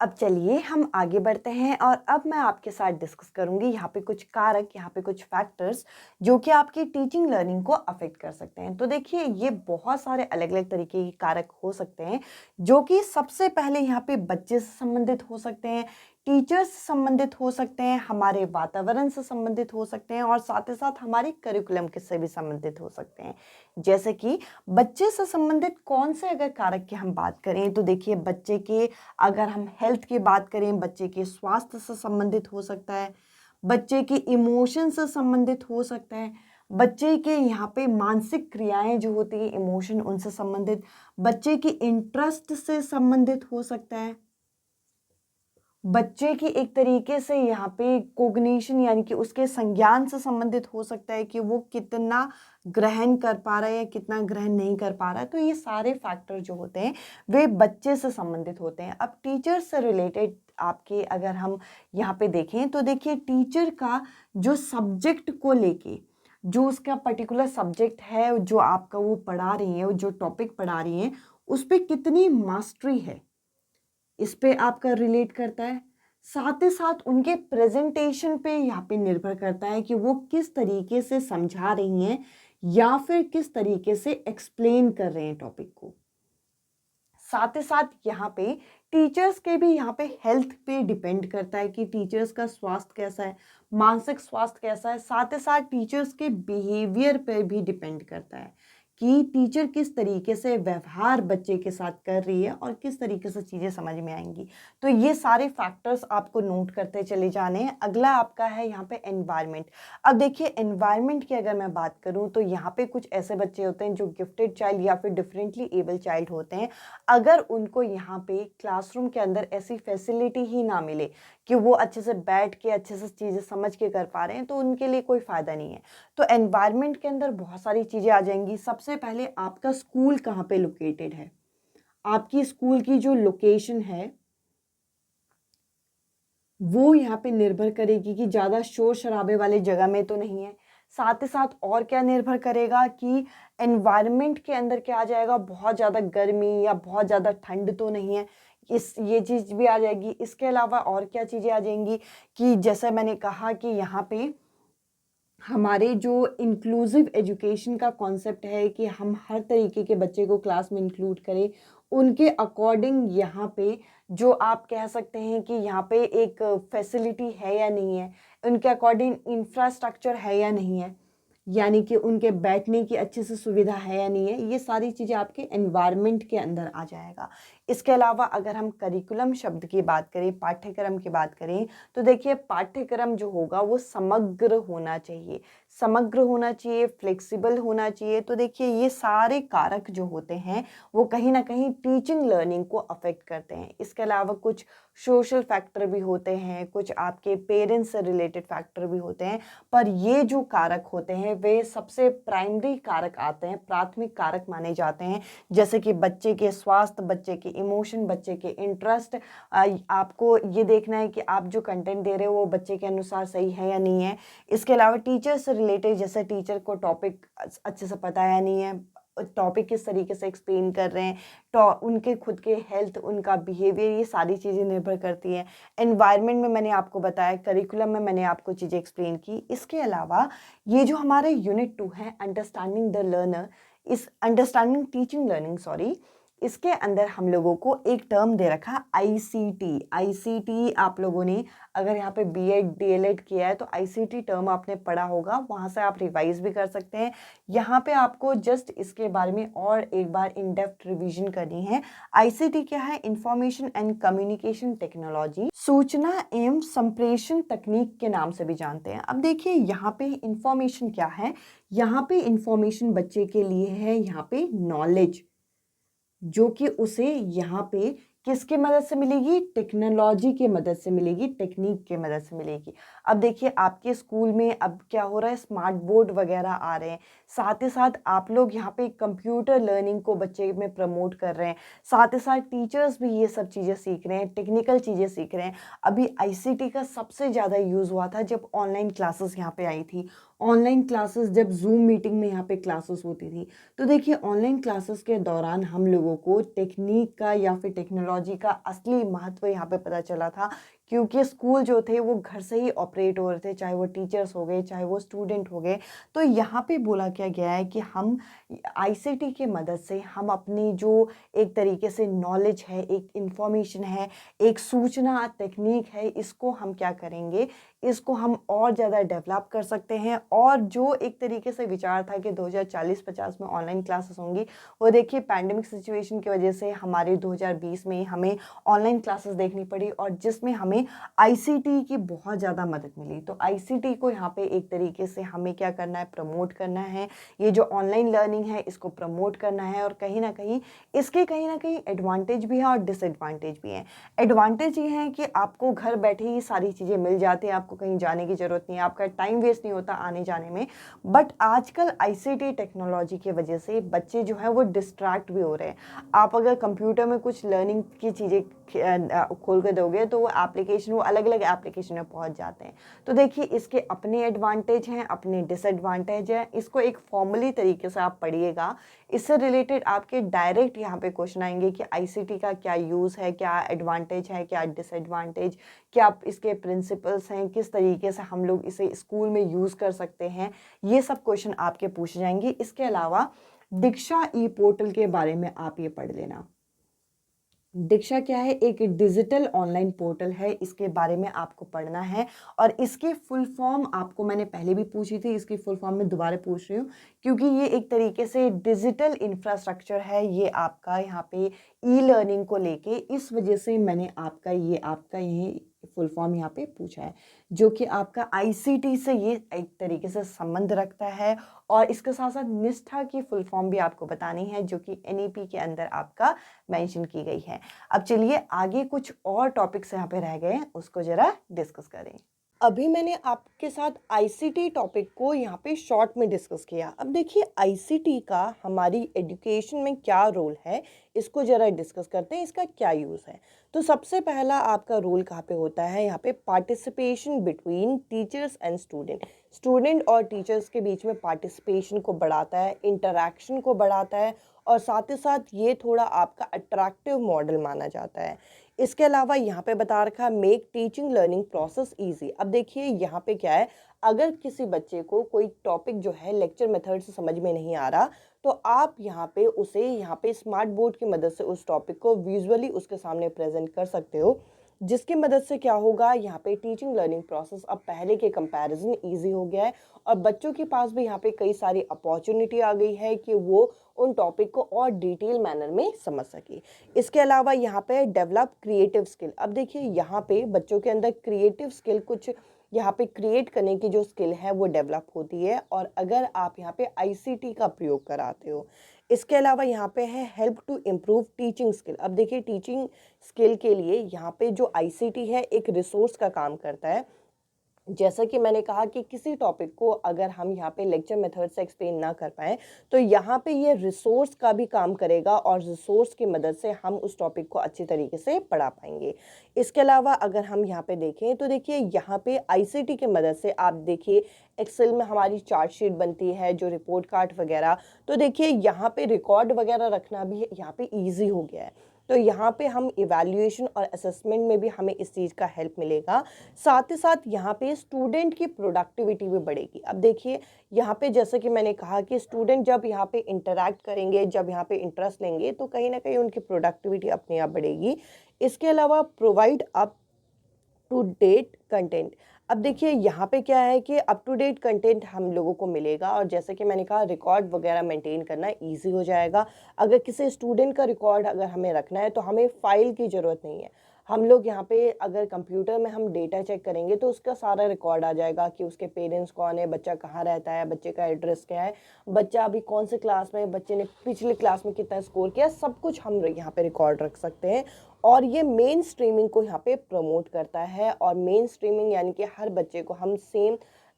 Speaker 1: अब चलिए हम आगे बढ़ते हैं और अब मैं आपके साथ डिस्कस करूंगी यहाँ पे कुछ कारक, यहाँ पे कुछ फैक्टर्स जो कि आपकी टीचिंग लर्निंग को अफेक्ट कर सकते हैं। तो देखिए ये बहुत सारे अलग अलग तरीके के कारक हो सकते हैं, जो कि सबसे पहले यहाँ पे बच्चे से संबंधित हो सकते हैं, टीचर्स से संबंधित हो सकते हैं, हमारे वातावरण से संबंधित हो सकते हैं, और साथ ही साथ हमारे करिकुलम के से भी संबंधित हो सकते हैं। जैसे कि बच्चे से संबंधित कौन से अगर कारक की हम बात करें तो देखिए बच्चे के, अगर हम हेल्थ की बात करें, बच्चे के स्वास्थ्य से संबंधित हो सकता है, बच्चे के इमोशन से संबंधित हो सकता है, बच्चे के यहाँ पे मानसिक क्रियाएं जो होती है इमोशन उनसे संबंधित, बच्चे की इंटरेस्ट से संबंधित हो सकता है, बच्चे की एक तरीके से यहाँ पे कोग्निशन यानी कि उसके संज्ञान से संबंधित हो सकता है कि वो कितना ग्रहण कर पा रहा है या कितना ग्रहण नहीं कर पा रहा है। तो ये सारे फैक्टर जो होते हैं वे बच्चे से संबंधित होते हैं। अब टीचर से रिलेटेड आपके अगर हम यहाँ पे देखें तो देखिए टीचर का जो सब्जेक्ट को लेके, जो उसका पर्टिकुलर सब्जेक्ट है जो आपका वो पढ़ा रही है, जो टॉपिक पढ़ा रही है, उस पर कितनी मास्टरी है, इस पे आपका रिलेट करता है। साथ ही साथ उनके प्रेजेंटेशन पे यहाँ पे निर्भर करता है कि वो किस तरीके से समझा रही हैं या फिर किस तरीके से एक्सप्लेन कर रहे हैं टॉपिक को। साथ ही साथ यहाँ पे टीचर्स के भी यहाँ पे हेल्थ पे डिपेंड करता है कि टीचर्स का स्वास्थ्य कैसा है, मानसिक स्वास्थ्य कैसा है। साथ ही साथ टीचर्स के बिहेवियर पे भी डिपेंड करता है कि टीचर किस तरीके से व्यवहार बच्चे के साथ कर रही है और किस तरीके से चीज़ें समझ में आएंगी। तो ये सारे फैक्टर्स आपको नोट करते चले जाने हैं। अगला आपका है यहाँ पे एनवायरनमेंट। अब देखिए एनवायरनमेंट की अगर मैं बात करूँ तो यहाँ पे कुछ ऐसे बच्चे होते हैं जो गिफ्टेड चाइल्ड या फिर डिफरेंटली एबल चाइल्ड होते हैं। अगर उनको यहाँ पे क्लासरूम के अंदर ऐसी फैसिलिटी ही ना मिले कि वो अच्छे से बैठ के अच्छे से चीज़ें समझ के कर पा रहे हैं, तो उनके लिए कोई फ़ायदा नहीं है। तो एनवायरनमेंट के अंदर बहुत सारी चीज़ें आ जाएंगी। सबसे पहले आपका स्कूल कहाँ पे लोकेटेड है, आपकी स्कूल की जो लोकेशन है वो यहाँ पे निर्भर करेगी कि ज़्यादा शोर शराबे वाले जगह में तो नहीं है। साथ ही साथ और क्या निर्भर करेगा कि एनवायरनमेंट के अंदर क्या आ जाएगा, बहुत ज़्यादा गर्मी या बहुत ज़्यादा ठंड तो नहीं है, ये चीज़ भी आ जाएगी। इसके अलावा और क्या चीज़ें आ जाएंगी कि जैसे मैंने कहा कि यहाँ पे हमारे जो इंक्लूसिव एजुकेशन का कॉन्सेप्ट है कि हम हर तरीके के बच्चे को क्लास में इंक्लूड करें, उनके अकॉर्डिंग यहाँ पे जो आप कह सकते हैं कि यहाँ पे एक फैसिलिटी है या नहीं है, उनके अकॉर्डिंग इंफ्रास्ट्रक्चर है या नहीं है, यानी कि उनके बैठने की अच्छे से सुविधा है या नहीं है, ये सारी चीज़ें आपके एनवायरनमेंट के अंदर आ जाएगा। इसके अलावा अगर हम करिकुलम शब्द की बात करें, पाठ्यक्रम की बात करें, तो देखिए पाठ्यक्रम जो होगा वो समग्र होना चाहिए, समग्र होना चाहिए, फ्लेक्सिबल होना चाहिए। तो देखिए ये सारे कारक जो होते हैं वो कहीं ना कहीं टीचिंग लर्निंग को अफेक्ट करते हैं। इसके अलावा कुछ सोशल फैक्टर भी होते हैं, कुछ आपके पेरेंट्स से रिलेटेड फैक्टर भी होते हैं, पर ये जो कारक होते हैं वे सबसे प्राइमरी कारक आते हैं, प्राथमिक कारक माने जाते हैं। जैसे कि बच्चे के स्वास्थ्य, बच्चे के इमोशन, बच्चे के इंटरेस्ट, आपको ये देखना है कि आप जो कंटेंट दे रहे हो वो बच्चे के अनुसार सही है या नहीं है। इसके अलावा टीचर से रिलेटेड, जैसे टीचर को टॉपिक अच्छे से पता है या नहीं है, टॉपिक किस तरीके से एक्सप्लेन कर रहे हैं, तो उनके खुद के हेल्थ, उनका बिहेवियर, ये सारी चीज़ें निर्भर करती हैं। एनवायरनमेंट में मैंने आपको बताया, करिकुलम में मैंने आपको चीज़ें एक्सप्लेन की। इसके अलावा ये जो हमारे यूनिट 2 है अंडरस्टैंडिंग द लर्नर, इस अंडरस्टैंडिंग टीचिंग लर्निंग, सॉरी, इसके अंदर हम लोगों को एक टर्म दे रखा आईसीटी। आईसीटी आप लोगों ने अगर यहाँ पे बीएड डीएलएड किया है तो आईसीटी टर्म आपने पढ़ा होगा, वहाँ से आप रिवाइज भी कर सकते हैं। यहाँ पे आपको जस्ट इसके बारे में और एक बार इन डेप्थ रिवीजन करनी है। आईसीटी क्या है? इंफॉर्मेशन एंड कम्युनिकेशन टेक्नोलॉजी, सूचना एवं संप्रेषण तकनीक के नाम से भी जानते हैं। अब देखिए यहाँ पे इंफॉर्मेशन क्या है? यहाँ पे इंफॉर्मेशन बच्चे के लिए है यहाँ पे नॉलेज, जो कि उसे यहाँ पे किसके मदद से मिलेगी? टेक्नोलॉजी के मदद से मिलेगी, टेक्निक के मदद से मिलेगी। अब देखिए आपके स्कूल में अब क्या हो रहा है, स्मार्ट बोर्ड वगैरह आ रहे हैं, साथ ही साथ आप लोग यहाँ पे कंप्यूटर लर्निंग को बच्चे में प्रमोट कर रहे हैं, साथ ही साथ टीचर्स भी ये सब चीज़ें सीख रहे हैं, टेक्निकल चीज़ें सीख रहे हैं। अभी आईसीटी का सबसे ज़्यादा यूज़ हुआ था जब ऑनलाइन क्लासेस यहाँ पे आई थी। ऑनलाइन क्लासेस जब जूम मीटिंग में यहाँ पे क्लासेस होती थी, तो देखिए ऑनलाइन क्लासेस के दौरान हम लोगों को टेक्निक का या फिर टेक्नोलॉजी का असली महत्व यहाँ पे पता चला था, क्योंकि स्कूल जो थे वो घर से ही ऑपरेट हो रहे थे, चाहे वो टीचर्स हो गए चाहे वो स्टूडेंट हो गए। तो यहाँ पे बोला क्या गया है कि हम आईसीटी की मदद से हम अपनी जो एक तरीके से नॉलेज है, एक इंफॉर्मेशन है, एक सूचना टेक्निक है, इसको हम क्या करेंगे, इसको हम और ज़्यादा डेवलप कर सकते हैं। और जो एक तरीके से विचार था कि 2040-50 में ऑनलाइन क्लासेस होंगी, वो देखिए पैंडेमिक सिचुएशन की वजह से हमारे 2020 में हमें ऑनलाइन क्लासेस देखनी पड़ी, और जिसमें हमें आईसीटी की बहुत ज़्यादा मदद मिली। तो आईसीटी को यहाँ पे एक तरीके से हमें क्या करना है, प्रमोट करना है। ये जो ऑनलाइन लर्निंग है इसको प्रमोट करना है, और कहीं ना कहीं इसके कहीं ना कहीं एडवांटेज भी है और डिसएडवांटेज भी है। एडवांटेज ये है कि आपको घर बैठे ही सारी चीज़ें मिल जाती हैं, आपको कहीं जाने की ज़रूरत नहीं है, आपका टाइम वेस्ट नहीं होता आने जाने में। बट आजकल आईसीटी टेक्नोलॉजी की वजह से बच्चे जो है वो डिस्ट्रैक्ट भी हो रहे हैं। आप अगर कंप्यूटर में कुछ लर्निंग की चीज़ें खोल के दोगे तो वो एप्लीकेशन, वो अलग अलग एप्लीकेशन में पहुंच जाते हैं। तो देखिए इसके अपने एडवांटेज हैं, अपने डिसएडवांटेज हैं। इसको एक फॉर्मली तरीके से आप पढ़िएगा, इससे रिलेटेड आपके डायरेक्ट यहाँ पे क्वेश्चन आएंगे कि आईसीटी का क्या यूज़ है, क्या एडवांटेज है, क्या डिसएडवांटेज, क्या इसके प्रिंसिपल्स हैं, किस तरीके से हम लोग इसे स्कूल में यूज़ कर सकते हैं, ये सब क्वेश्चन आपके पूछे जाएंगे। इसके अलावा दीक्षा ई पोर्टल के बारे में आप ये पढ़ लेना। दीक्षा क्या है? एक डिजिटल ऑनलाइन पोर्टल है, इसके बारे में आपको पढ़ना है। और इसकी फुल फॉर्म आपको मैंने पहले भी पूछी थी, इसकी फुल फॉर्म में दोबारा पूछ रही हूँ, क्योंकि ये एक तरीके से डिजिटल इंफ्रास्ट्रक्चर है, ये आपका यहाँ पे ई लर्निंग को लेके, इस वजह से मैंने आपका ये फुल फॉर्म यहाँ पे पूछा है, जो कि आपका आईसीटी से ये एक तरीके से संबंध रखता है। और इसके साथ साथ निष्ठा की फुल फॉर्म भी आपको बतानी है, जो कि एनईपी के अंदर आपका मेंशन की गई है। अब चलिए आगे कुछ और टॉपिक्स यहाँ पे रह गए हैं, उसको जरा डिस्कस करें। अभी मैंने आपके साथ आईसीटी टॉपिक को यहाँ पे शॉर्ट में डिस्कस किया। अब देखिए आईसीटी का हमारी एजुकेशन में क्या रोल है, इसको ज़रा डिस्कस करते हैं, इसका क्या यूज़ है। तो सबसे पहला आपका रोल कहाँ पे होता है, यहाँ पे participation between teachers and student और टीचर्स के बीच में पार्टिसिपेशन को बढ़ाता है, इंटरेक्शन को बढ़ाता है, और साथ ही साथ ये थोड़ा आपका अट्रैक्टिव मॉडल माना जाता है। इसके अलावा यहाँ पे बता रखा है make teaching learning process easy. अब देखिए यहाँ पे क्या है, अगर किसी बच्चे को कोई टॉपिक जो है लेक्चर मेथड से समझ में नहीं आ रहा, तो आप यहाँ पे उसे यहाँ पे स्मार्ट बोर्ड की मदद से उस टॉपिक को विजुअली उसके सामने प्रेजेंट कर सकते हो, जिसकी मदद से क्या होगा, यहाँ पे टीचिंग लर्निंग प्रोसेस अब पहले के कंपैरिजन इजी हो गया है, और बच्चों के पास भी यहाँ पे कई सारी अपॉर्चुनिटी आ गई है कि वो उन टॉपिक को और डिटेल मैनर में समझ सके। इसके अलावा यहाँ पे डेवलप क्रिएटिव स्किल। अब देखिए यहाँ पे बच्चों के अंदर क्रिएटिव स्किल कुछ यहाँ पे क्रिएट करने की जो स्किल है वो डेवलप होती है, और अगर आप यहाँ पे आईसीटी का प्रयोग कराते हो। इसके अलावा यहाँ पे है help to improve teaching skill. अब देखिए टीचिंग स्किल के लिए यहाँ पे जो आईसीटी है एक रिसोर्स का काम करता है। जैसा कि मैंने कहा कि किसी टॉपिक को अगर हम यहाँ पे लेक्चर मेथड से एक्सप्लेन ना कर पाएँ, तो यहाँ पे ये रिसोर्स का भी काम करेगा, और रिसोर्स की मदद से हम उस टॉपिक को अच्छी तरीके से पढ़ा पाएंगे। इसके अलावा अगर हम यहाँ पे देखें तो देखिए यहाँ पे आईसीटी की मदद से आप देखिए एक्सेल में हमारी चार्ट शीट बनती है, जो रिपोर्ट कार्ड वगैरह, तो देखिए यहाँ पे रिकॉर्ड वगैरह रखना भी यहाँ पे ईजी हो गया है। तो यहाँ पे हम इवैल्यूएशन और असेसमेंट में भी हमें इस चीज़ का हेल्प मिलेगा। साथ ही साथ यहाँ पे स्टूडेंट की प्रोडक्टिविटी भी बढ़ेगी। अब देखिए यहाँ पे जैसे कि मैंने कहा कि स्टूडेंट जब यहाँ पे इंटरैक्ट करेंगे, जब यहाँ पे इंटरेस्ट लेंगे, तो कहीं ना कहीं उनकी प्रोडक्टिविटी अपने आप बढ़ेगी। इसके अलावा provide up to date content. अब देखिए यहाँ पे क्या है कि अप टू डेट कंटेंट हम लोगों को मिलेगा, और जैसे कि मैंने कहा रिकॉर्ड वगैरह मेंटेन करना इजी हो जाएगा। अगर किसी स्टूडेंट का रिकॉर्ड अगर हमें रखना है तो हमें फाइल की ज़रूरत नहीं है। हम लोग यहाँ पे अगर कंप्यूटर में हम डेटा चेक करेंगे तो उसका सारा रिकॉर्ड आ जाएगा कि उसके पेरेंट्स कौन है, बच्चा कहाँ रहता है, बच्चे का एड्रेस क्या है, बच्चा अभी कौन से क्लास में है, बच्चे ने पिछले क्लास में कितना स्कोर किया, सब कुछ हम यहाँ पे रिकॉर्ड रख सकते हैं। और ये मेन स्ट्रीमिंग को यहाँ पे प्रमोट करता है। और मेन स्ट्रीमिंग यानी कि हर बच्चे को हम सेम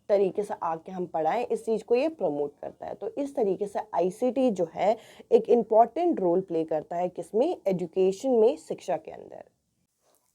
Speaker 1: तरीके से आके हम पढ़ाएं, इस चीज़ को ये प्रमोट करता है। तो इस तरीके से आईसीटी जो है एक इम्पॉर्टेंट रोल प्ले करता है किसमें, एजुकेशन में, शिक्षा के अंदर।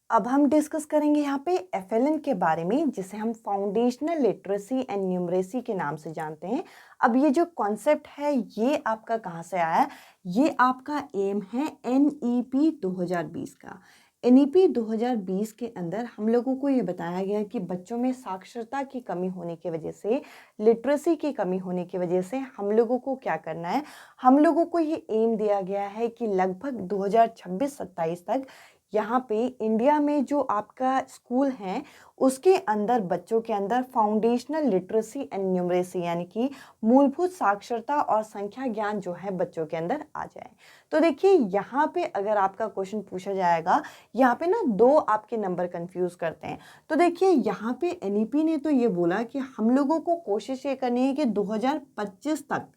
Speaker 1: अब हम डिस्कस करेंगे यहाँ पे एफएलएन के बारे में, जिसे हम फाउंडेशनल लिटरेसी एंड न्यूमरेसी के नाम से जानते हैं। अब ये जो कॉन्सेप्ट है ये आपका कहाँ से आया, ये आपका एम है एनईपी 2020 का। एनईपी 2020 के अंदर हम लोगों को ये बताया गया कि बच्चों में साक्षरता की कमी होने की वजह से, लिटरेसी की कमी होने की वजह से हम लोगों को क्या करना है, हम लोगों को ये एम दिया गया है कि लगभग 2026-27 तक यहाँ पे इंडिया में जो आपका स्कूल है उसके अंदर बच्चों के अंदर फाउंडेशनल लिटरेसी एंड न्यूमरेसी यानी कि मूलभूत साक्षरता और संख्या ज्ञान जो है बच्चों के अंदर आ जाए। तो देखिए यहाँ पे अगर आपका क्वेश्चन पूछा जाएगा, यहाँ पे ना दो आपके नंबर कंफ्यूज करते हैं। तो देखिए यहाँ पे एनईपी ने तो ये बोला कि हम लोगों को कोशिश ये करनी है कि 2025 तक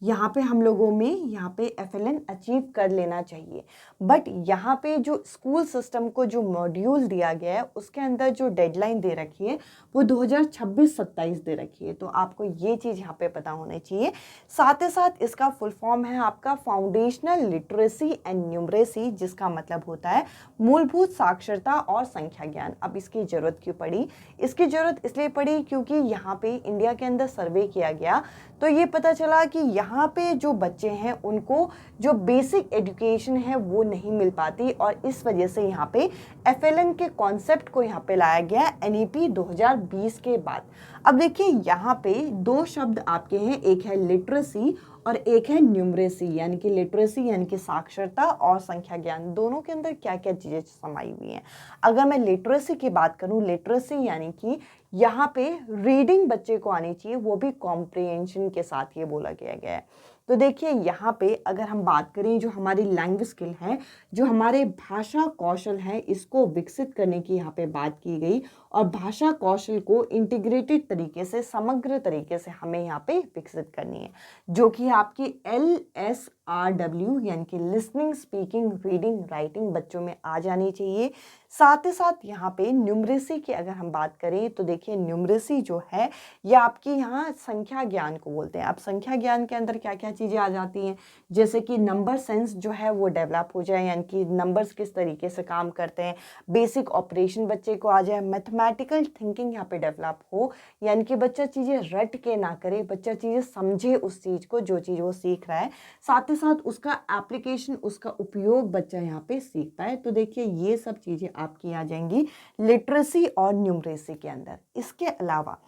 Speaker 1: यहाँ पे हम लोगों में यहाँ पे एफएलएन अचीव कर लेना चाहिए। बट यहाँ पे जो स्कूल सिस्टम को जो मॉड्यूल दिया गया है उसके अंदर जो डेडलाइन दे रखी है वो 2026-27 दे रखी है। तो आपको ये चीज़ यहाँ पे पता होनी चाहिए। साथ ही साथ इसका फुल फॉर्म है आपका फाउंडेशनल लिटरेसी एंड न्यूमरेसी, जिसका मतलब होता है मूलभूत साक्षरता और संख्या ज्ञान। अब इसकी ज़रूरत क्यों पड़ी? इसकी ज़रूरत इसलिए पड़ी क्योंकि यहाँ पे इंडिया के अंदर सर्वे किया गया तो ये पता चला कि यहाँ पे जो बच्चे हैं उनको जो बेसिक एजुकेशन है वो नहीं मिल पाती, और इस वजह से यहाँ पे एफएलएन के कॉन्सेप्ट को यहाँ पे लाया गया एनईपी 2020 के बाद। अब देखिए यहाँ पे दो शब्द आपके हैं, एक है लिटरेसी और एक है न्यूमरेसी। यानी कि लिटरेसी यानी कि साक्षरता और संख्या ज्ञान, दोनों के अंदर क्या क्या चीज़ें समाई हुई हैं। अगर मैं लिटरेसी की बात करूँ, लिटरेसी यानी कि यहाँ पे रीडिंग बच्चे को आनी चाहिए, वो भी कॉम्प्रिहेंशन के साथ, ये बोला गया है। तो देखिए यहाँ पे अगर हम बात करें जो हमारी लैंग्वेज स्किल है, जो हमारे भाषा कौशल है, इसको विकसित करने की यहाँ पे बात की गई। और भाषा कौशल को इंटीग्रेटेड तरीके से, समग्र तरीके से हमें यहाँ पे विकसित करनी है, जो कि आपकी LSRW यानी कि लिसनिंग, स्पीकिंग, रीडिंग, राइटिंग बच्चों में आ जानी चाहिए। साथ ही साथ यहाँ पे न्यूमरेसी की अगर हम बात करें तो देखिए न्यूमरेसी जो है ये आपकी यहाँ संख्या ज्ञान को बोलते हैं। अब संख्या ज्ञान के अंदर क्या क्या चीज़ें आ जाती हैं, जैसे कि नंबर सेंस जो है वो डेवलप हो जाए, यानी कि नंबर्स किस तरीके से काम करते हैं, बेसिक ऑपरेशन बच्चे को आ जाए, मैथमेटिकल थिंकिंग यहाँ पे डेवलप हो, यानी कि बच्चा चीज़ें रट के ना करे, बच्चा चीज़ें समझे उस चीज़ को, जो चीज़ वो सीख रहा है, साथ ही साथ उसका एप्लीकेशन, उसका उपयोग बच्चा यहाँ पे सीख पाए। तो देखिए ये सब चीज़ें आपकी आ जाएंगी लिटरेसी और न्यूमरेसी के अंदर। इसके अलावा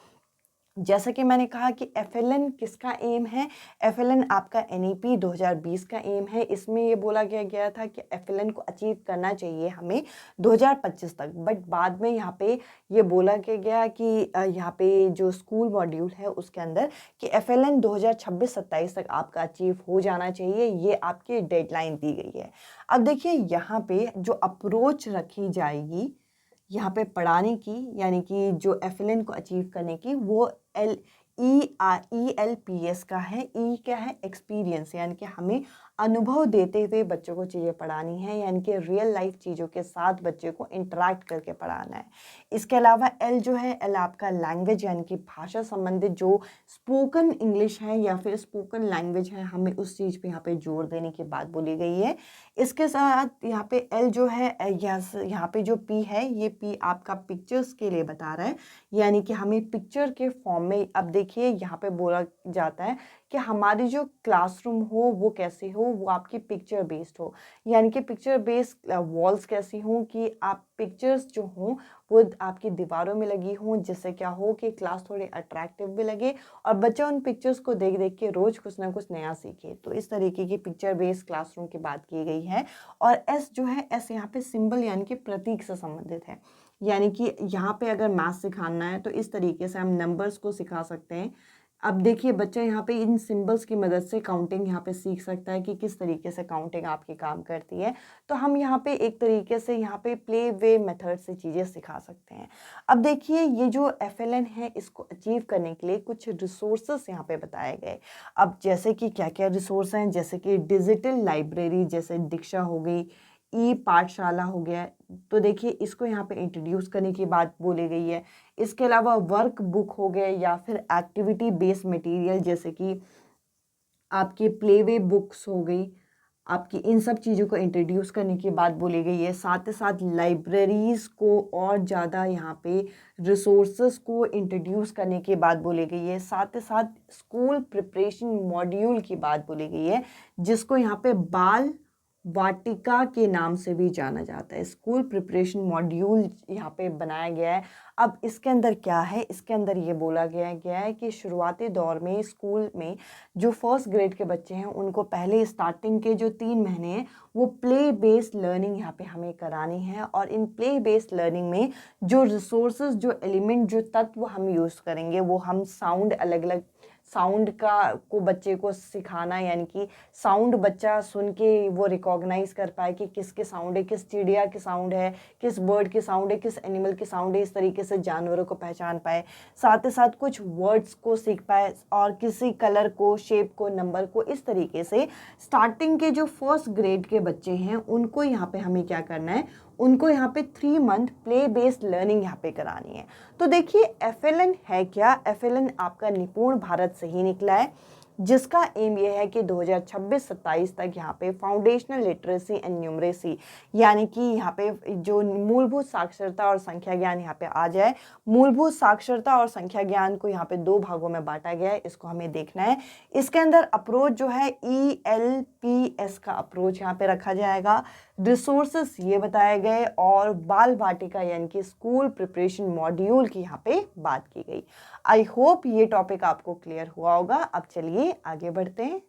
Speaker 1: जैसा कि मैंने कहा कि एफएलएन किसका एम है, एफएलएन आपका एनईपी 2020 का एम है। इसमें ये बोला गया था कि एफएलएन को अचीव करना चाहिए हमें 2025 तक। बट बाद में यहाँ पे ये बोला गया कि यहाँ पे जो स्कूल मॉड्यूल है उसके अंदर कि एफएलएन 2026-27 तक आपका अचीव हो जाना चाहिए, ये आपकी डेडलाइन दी गई है। अब देखिए यहाँ पे जो अप्रोच रखी जाएगी यहाँ पे पढ़ाने की, यानी कि जो एफएलएन को अचीव करने की, वो ELPS का है। ई क्या है? एक्सपीरियंस, यानी कि हमें अनुभव देते हुए बच्चों को चीज़ें पढ़ानी है, यानी कि रियल लाइफ चीज़ों के साथ बच्चे को इंटरेक्ट करके पढ़ाना है। इसके अलावा एल जो है, एल आपका लैंग्वेज यानी कि भाषा संबंधित जो स्पोकन इंग्लिश है या फिर स्पोकन लैंग्वेज है, हमें उस चीज़ पे यहाँ पे जोर देने की बात बोली गई है। इसके साथ यहाँ पे एल जो है, यहाँ पे जो पी है, ये पी आपका पिक्चर्स के लिए बता रहा है, यानी कि हमें पिक्चर के फॉर्म में, अब देखिए देखिए यहाँ पे बोला जाता है कि हमारी जो क्लासरूम हो वो कैसी हो, वो आपकी पिक्चर बेस्ड हो, यानी कि पिक्चर बेस्ड वॉल्स कैसी हों कि आप पिक्चर्स जो हों वो आपकी दीवारों में लगी हों, जिससे क्या हो कि क्लास थोड़ी अट्रैक्टिव भी लगे और बच्चा उन पिक्चर्स को देख देख के रोज़ कुछ ना कुछ नया सीखे। तो इस तरीके की पिक्चर बेस्ड क्लासरूम की बात की गई है। और एस जो है, एस यहाँ पे सिंबल यानी कि प्रतीक से संबंधित है, यानी कि यहाँ पे अगर मैथ सिखाना है तो इस तरीके से हम नंबर्स को सिखा सकते हैं। अब देखिए बच्चा यहाँ पे इन सिंबल्स की मदद से काउंटिंग यहाँ पे सीख सकता है कि किस तरीके से काउंटिंग आपकी काम करती है। तो हम यहाँ पे एक तरीके से यहाँ पे प्ले वे मेथड से चीज़ें सिखा सकते हैं। अब देखिए ये जो FLN है, इसको अचीव करने के लिए कुछ रिसोर्सेस यहाँ पे बताए गए। अब जैसे कि क्या क्या रिसोर्स हैं, जैसे कि डिजिटल लाइब्रेरी, जैसे दीक्षा हो गई, ई पाठशाला हो गया, तो देखिए इसको यहाँ पे इंट्रोड्यूस करने की बात बोली गई है। इसके अलावा वर्क बुक हो गए या फिर एक्टिविटी बेस्ड मटेरियल, जैसे कि आपकी प्ले वे बुक्स हो गई, आपकी इन सब चीज़ों को इंट्रोड्यूस करने की बात बोली गई है। साथ ही साथ लाइब्रेरीज़ को और ज़्यादा यहाँ पे रिसोर्सेस को इंट्रोड्यूस करने की बात बोली गई है। साथ ही साथ स्कूल प्रिपरेशन मॉड्यूल की बात बोली गई है, जिसको यहाँ पे बाल वाटिका के नाम से भी जाना जाता है। स्कूल प्रिपरेशन मॉड्यूल यहाँ पे बनाया गया है। अब इसके अंदर क्या है, इसके अंदर ये बोला गया है कि शुरुआती दौर में स्कूल में जो फर्स्ट ग्रेड के बच्चे हैं उनको पहले स्टार्टिंग के जो 3 महीने हैं वो प्ले बेस्ड लर्निंग यहाँ पे हमें करानी है। और इन प्ले बेस्ड लर्निंग में जो रिसोर्सेज, जो एलिमेंट, जो तत्व हम यूज़ करेंगे, वो हम साउंड, अलग अलग साउंड को बच्चे को सिखाना, यानी कि साउंड बच्चा सुन के वो रिकॉग्नाइज कर पाए कि किसके साउंड है, किस चिड़िया की साउंड है, किस बर्ड की साउंड है, किस एनिमल की साउंड है, इस तरीके से जानवरों को पहचान पाए। साथ ही साथ कुछ वर्ड्स को सीख पाए और किसी कलर को, शेप को, नंबर को, इस तरीके से स्टार्टिंग के जो फर्स्ट ग्रेड के बच्चे हैं उनको यहाँ पे हमें क्या करना है, उनको यहाँ पे 3 मंथ प्ले बेस्ड लर्निंग यहाँ पे करानी है। तो देखिए FLN है क्या, FLN आपका निपुण भारत से ही निकला है, जिसका एम ये है कि 2026-27 तक यहाँ पे फाउंडेशनल लिटरेसी एंड न्यूमरेसी, यानी कि यहाँ पे जो मूलभूत साक्षरता और संख्या ज्ञान यहाँ पे आ जाए। मूलभूत साक्षरता और संख्या ज्ञान को यहाँ पे 2 भागों में बांटा गया है, इसको हमें देखना है। इसके अंदर अप्रोच जो है ELPS का अप्रोच यहाँ पे रखा जाएगा। रिसोर्सेस ये बताए गए और बाल वाटिका यानी कि स्कूल प्रिपरेशन मॉड्यूल की यहाँ पे बात की गई। आई होप ये टॉपिक आपको क्लियर हुआ होगा। अब चलिए आगे बढ़ते हैं।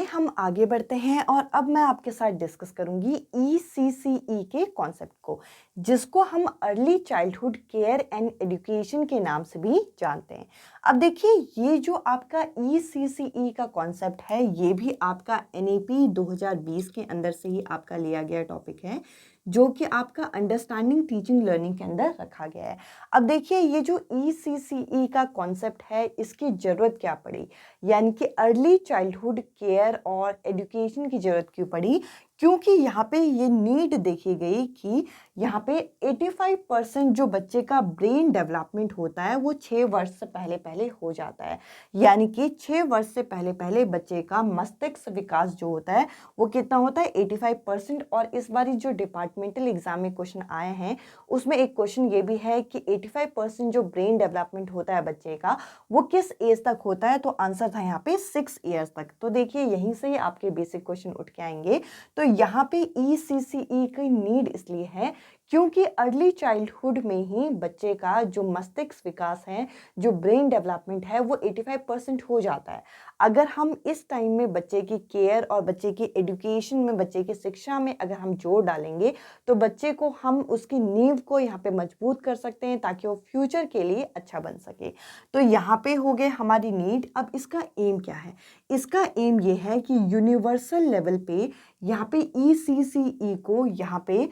Speaker 1: हम आगे बढ़ते हैं और अब मैं आपके साथ डिस्कस करूंगी ECCE के कॉन्सेप्ट को, जिसको हम early childhood care and education के नाम से भी जानते हैं। अब देखिए ये जो आपका ECCE का कॉन्सेप्ट है, ये भी आपका NEP 2020 के अंदर से ही आपका लिया गया टॉपिक है, जो कि आपका अंडरस्टैंडिंग टीचिंग लर्निंग के अंदर रखा गया है। अब देखिए ये जो ECCE का कॉन्सेप्ट है, इसकी ज़रूरत क्या पड़ी, यानी कि अर्ली चाइल्डहुड केयर और एजुकेशन की ज़रूरत क्यों पड़ी, क्योंकि यहाँ पे ये नीड देखी गई कि यहाँ पे 85% जो बच्चे का ब्रेन डेवलपमेंट होता है वो 6 वर्ष से पहले पहले हो जाता है। यानी कि 6 वर्ष से पहले पहले बच्चे का मस्तिष्क विकास जो होता है वो कितना होता है, 85%। और इस बार जो डिपार्टमेंटल एग्जाम में क्वेश्चन आए हैं उसमें एक क्वेश्चन ये भी है कि 85% जो ब्रेन डेवलपमेंट होता है बच्चे का वो किस एज तक होता है, तो आंसर था यहाँ पे 6 ईयर्स तक। तो देखिए यहीं से ही आपके बेसिक क्वेश्चन उठ के आएंगे। तो यहाँ पे ECCE की नीड इसलिए है क्योंकि अर्ली चाइल्डहुड में ही बच्चे का जो मस्तिष्क विकास है, जो ब्रेन डेवलपमेंट है, वो 85% हो जाता है। अगर हम इस टाइम में बच्चे की केयर और बच्चे की एजुकेशन में, बच्चे की शिक्षा में अगर हम जोर डालेंगे तो बच्चे को हम उसकी नींव को यहाँ पे मजबूत कर सकते हैं ताकि वो फ्यूचर के लिए अच्छा बन सके। तो यहाँ पे हो गए हमारी नीड। अब इसका एम क्या है, इसका एम ये है कि यूनिवर्सल लेवल पे यहाँ पे ECCE को यहाँ पे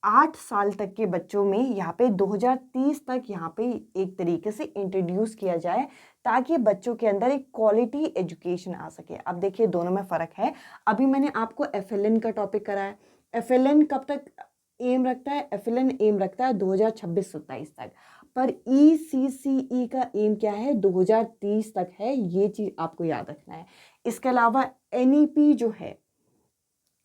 Speaker 1: 8 साल तक के बच्चों में यहाँ पे 2030 तक यहाँ पे एक तरीके से इंट्रोड्यूस किया जाए ताकि बच्चों के अंदर एक क्वालिटी एजुकेशन आ सके। अब देखिए दोनों में फ़र्क है। अभी मैंने आपको FLN का टॉपिक कराया। FLN कब तक एम रखता है, FLN एम रखता है 2026-27 तक, पर ECCE का एम क्या है, 2030 तक है। ये चीज़ आपको याद रखना है। इसके अलावा NEP जो है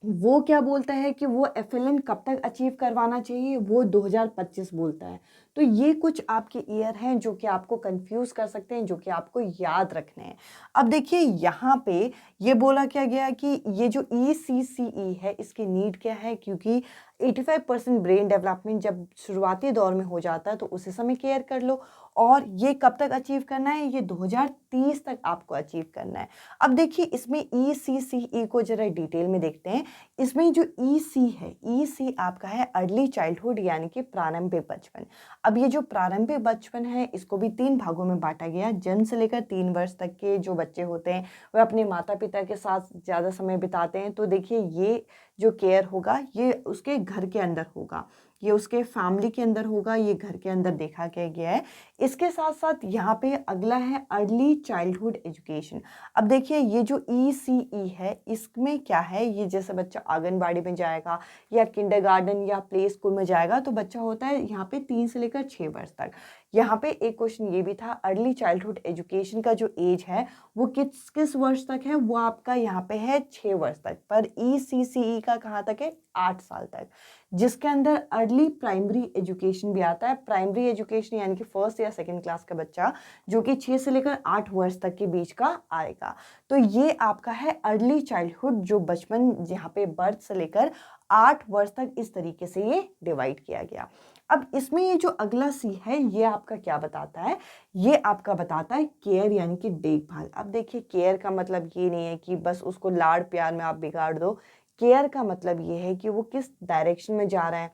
Speaker 1: वो क्या बोलता है कि वो FLN कब तक अचीव करवाना चाहिए, वो 2025 बोलता है। तो ये कुछ आपके ईयर हैं जो कि आपको कंफ्यूज कर सकते हैं, जो कि आपको याद रखने हैं। अब देखिए यहाँ पे ये बोला क्या गया कि ये जो ECCE है इसकी नीड क्या है, क्योंकि 85% ब्रेन डेवलपमेंट जब शुरुआती दौर में हो जाता है तो उसी समय केयर कर लो। और ये कब तक अचीव करना है, ये 2030 तक आपको अचीव करना है। अब देखिए इसमें ECCE को जरा डिटेल में देखते हैं। इसमें जो EC है, EC आपका है अर्ली चाइल्डहुड यानी कि प्रारंभिक बचपन। अब ये जो प्रारंभिक बचपन है इसको भी 3 भागों में बांटा गया। जन्म से लेकर 3 वर्ष तक के जो बच्चे होते हैं वह अपने माता पिता के साथ ज़्यादा समय बिताते हैं। तो देखिए ये जो केयर होगा ये उसके घर के अंदर होगा, ये उसके फैमिली के अंदर होगा, ये घर के अंदर देखा गया है। इसके साथ साथ यहाँ पे अगला है अर्ली चाइल्डहुड एजुकेशन। अब देखिए ये जो ECE है इसमें क्या है, ये जैसे बच्चा आंगनबाड़ी में जाएगा या किंडरगार्टन या प्ले स्कूल में जाएगा तो बच्चा होता है यहाँ पे 3 से लेकर 6 वर्ष तक। यहाँ पे एक क्वेश्चन ये भी था, अर्ली चाइल्डहुड एजुकेशन का जो एज है वो किस किस वर्ष तक है, वो आपका यहाँ पे है 6 वर्ष तक, पर ECCE का कहाँ तक है, 8 साल तक, जिसके अंदर अर्ली प्राइमरी एजुकेशन भी आता है। प्राइमरी एजुकेशन यानी कि फर्स्ट या सेकंड क्लास का बच्चा जो कि 6 से लेकर 8 वर्ष तक के बीच का आएगा। तो ये आपका है अर्ली चाइल्डहुड, जो बचपन जहाँ पे बर्थ से लेकर 8 वर्ष तक इस तरीके से ये डिवाइड किया गया। अब इसमें ये जो अगला C है ये आपका क्या बताता है, ये आपका बताता है केयर यानी कि देखभाल। अब देखिए केयर का मतलब ये नहीं है कि बस उसको लाड प्यार में आप बिगाड़ दो। केयर का मतलब ये है कि वो किस डायरेक्शन में जा रहा है,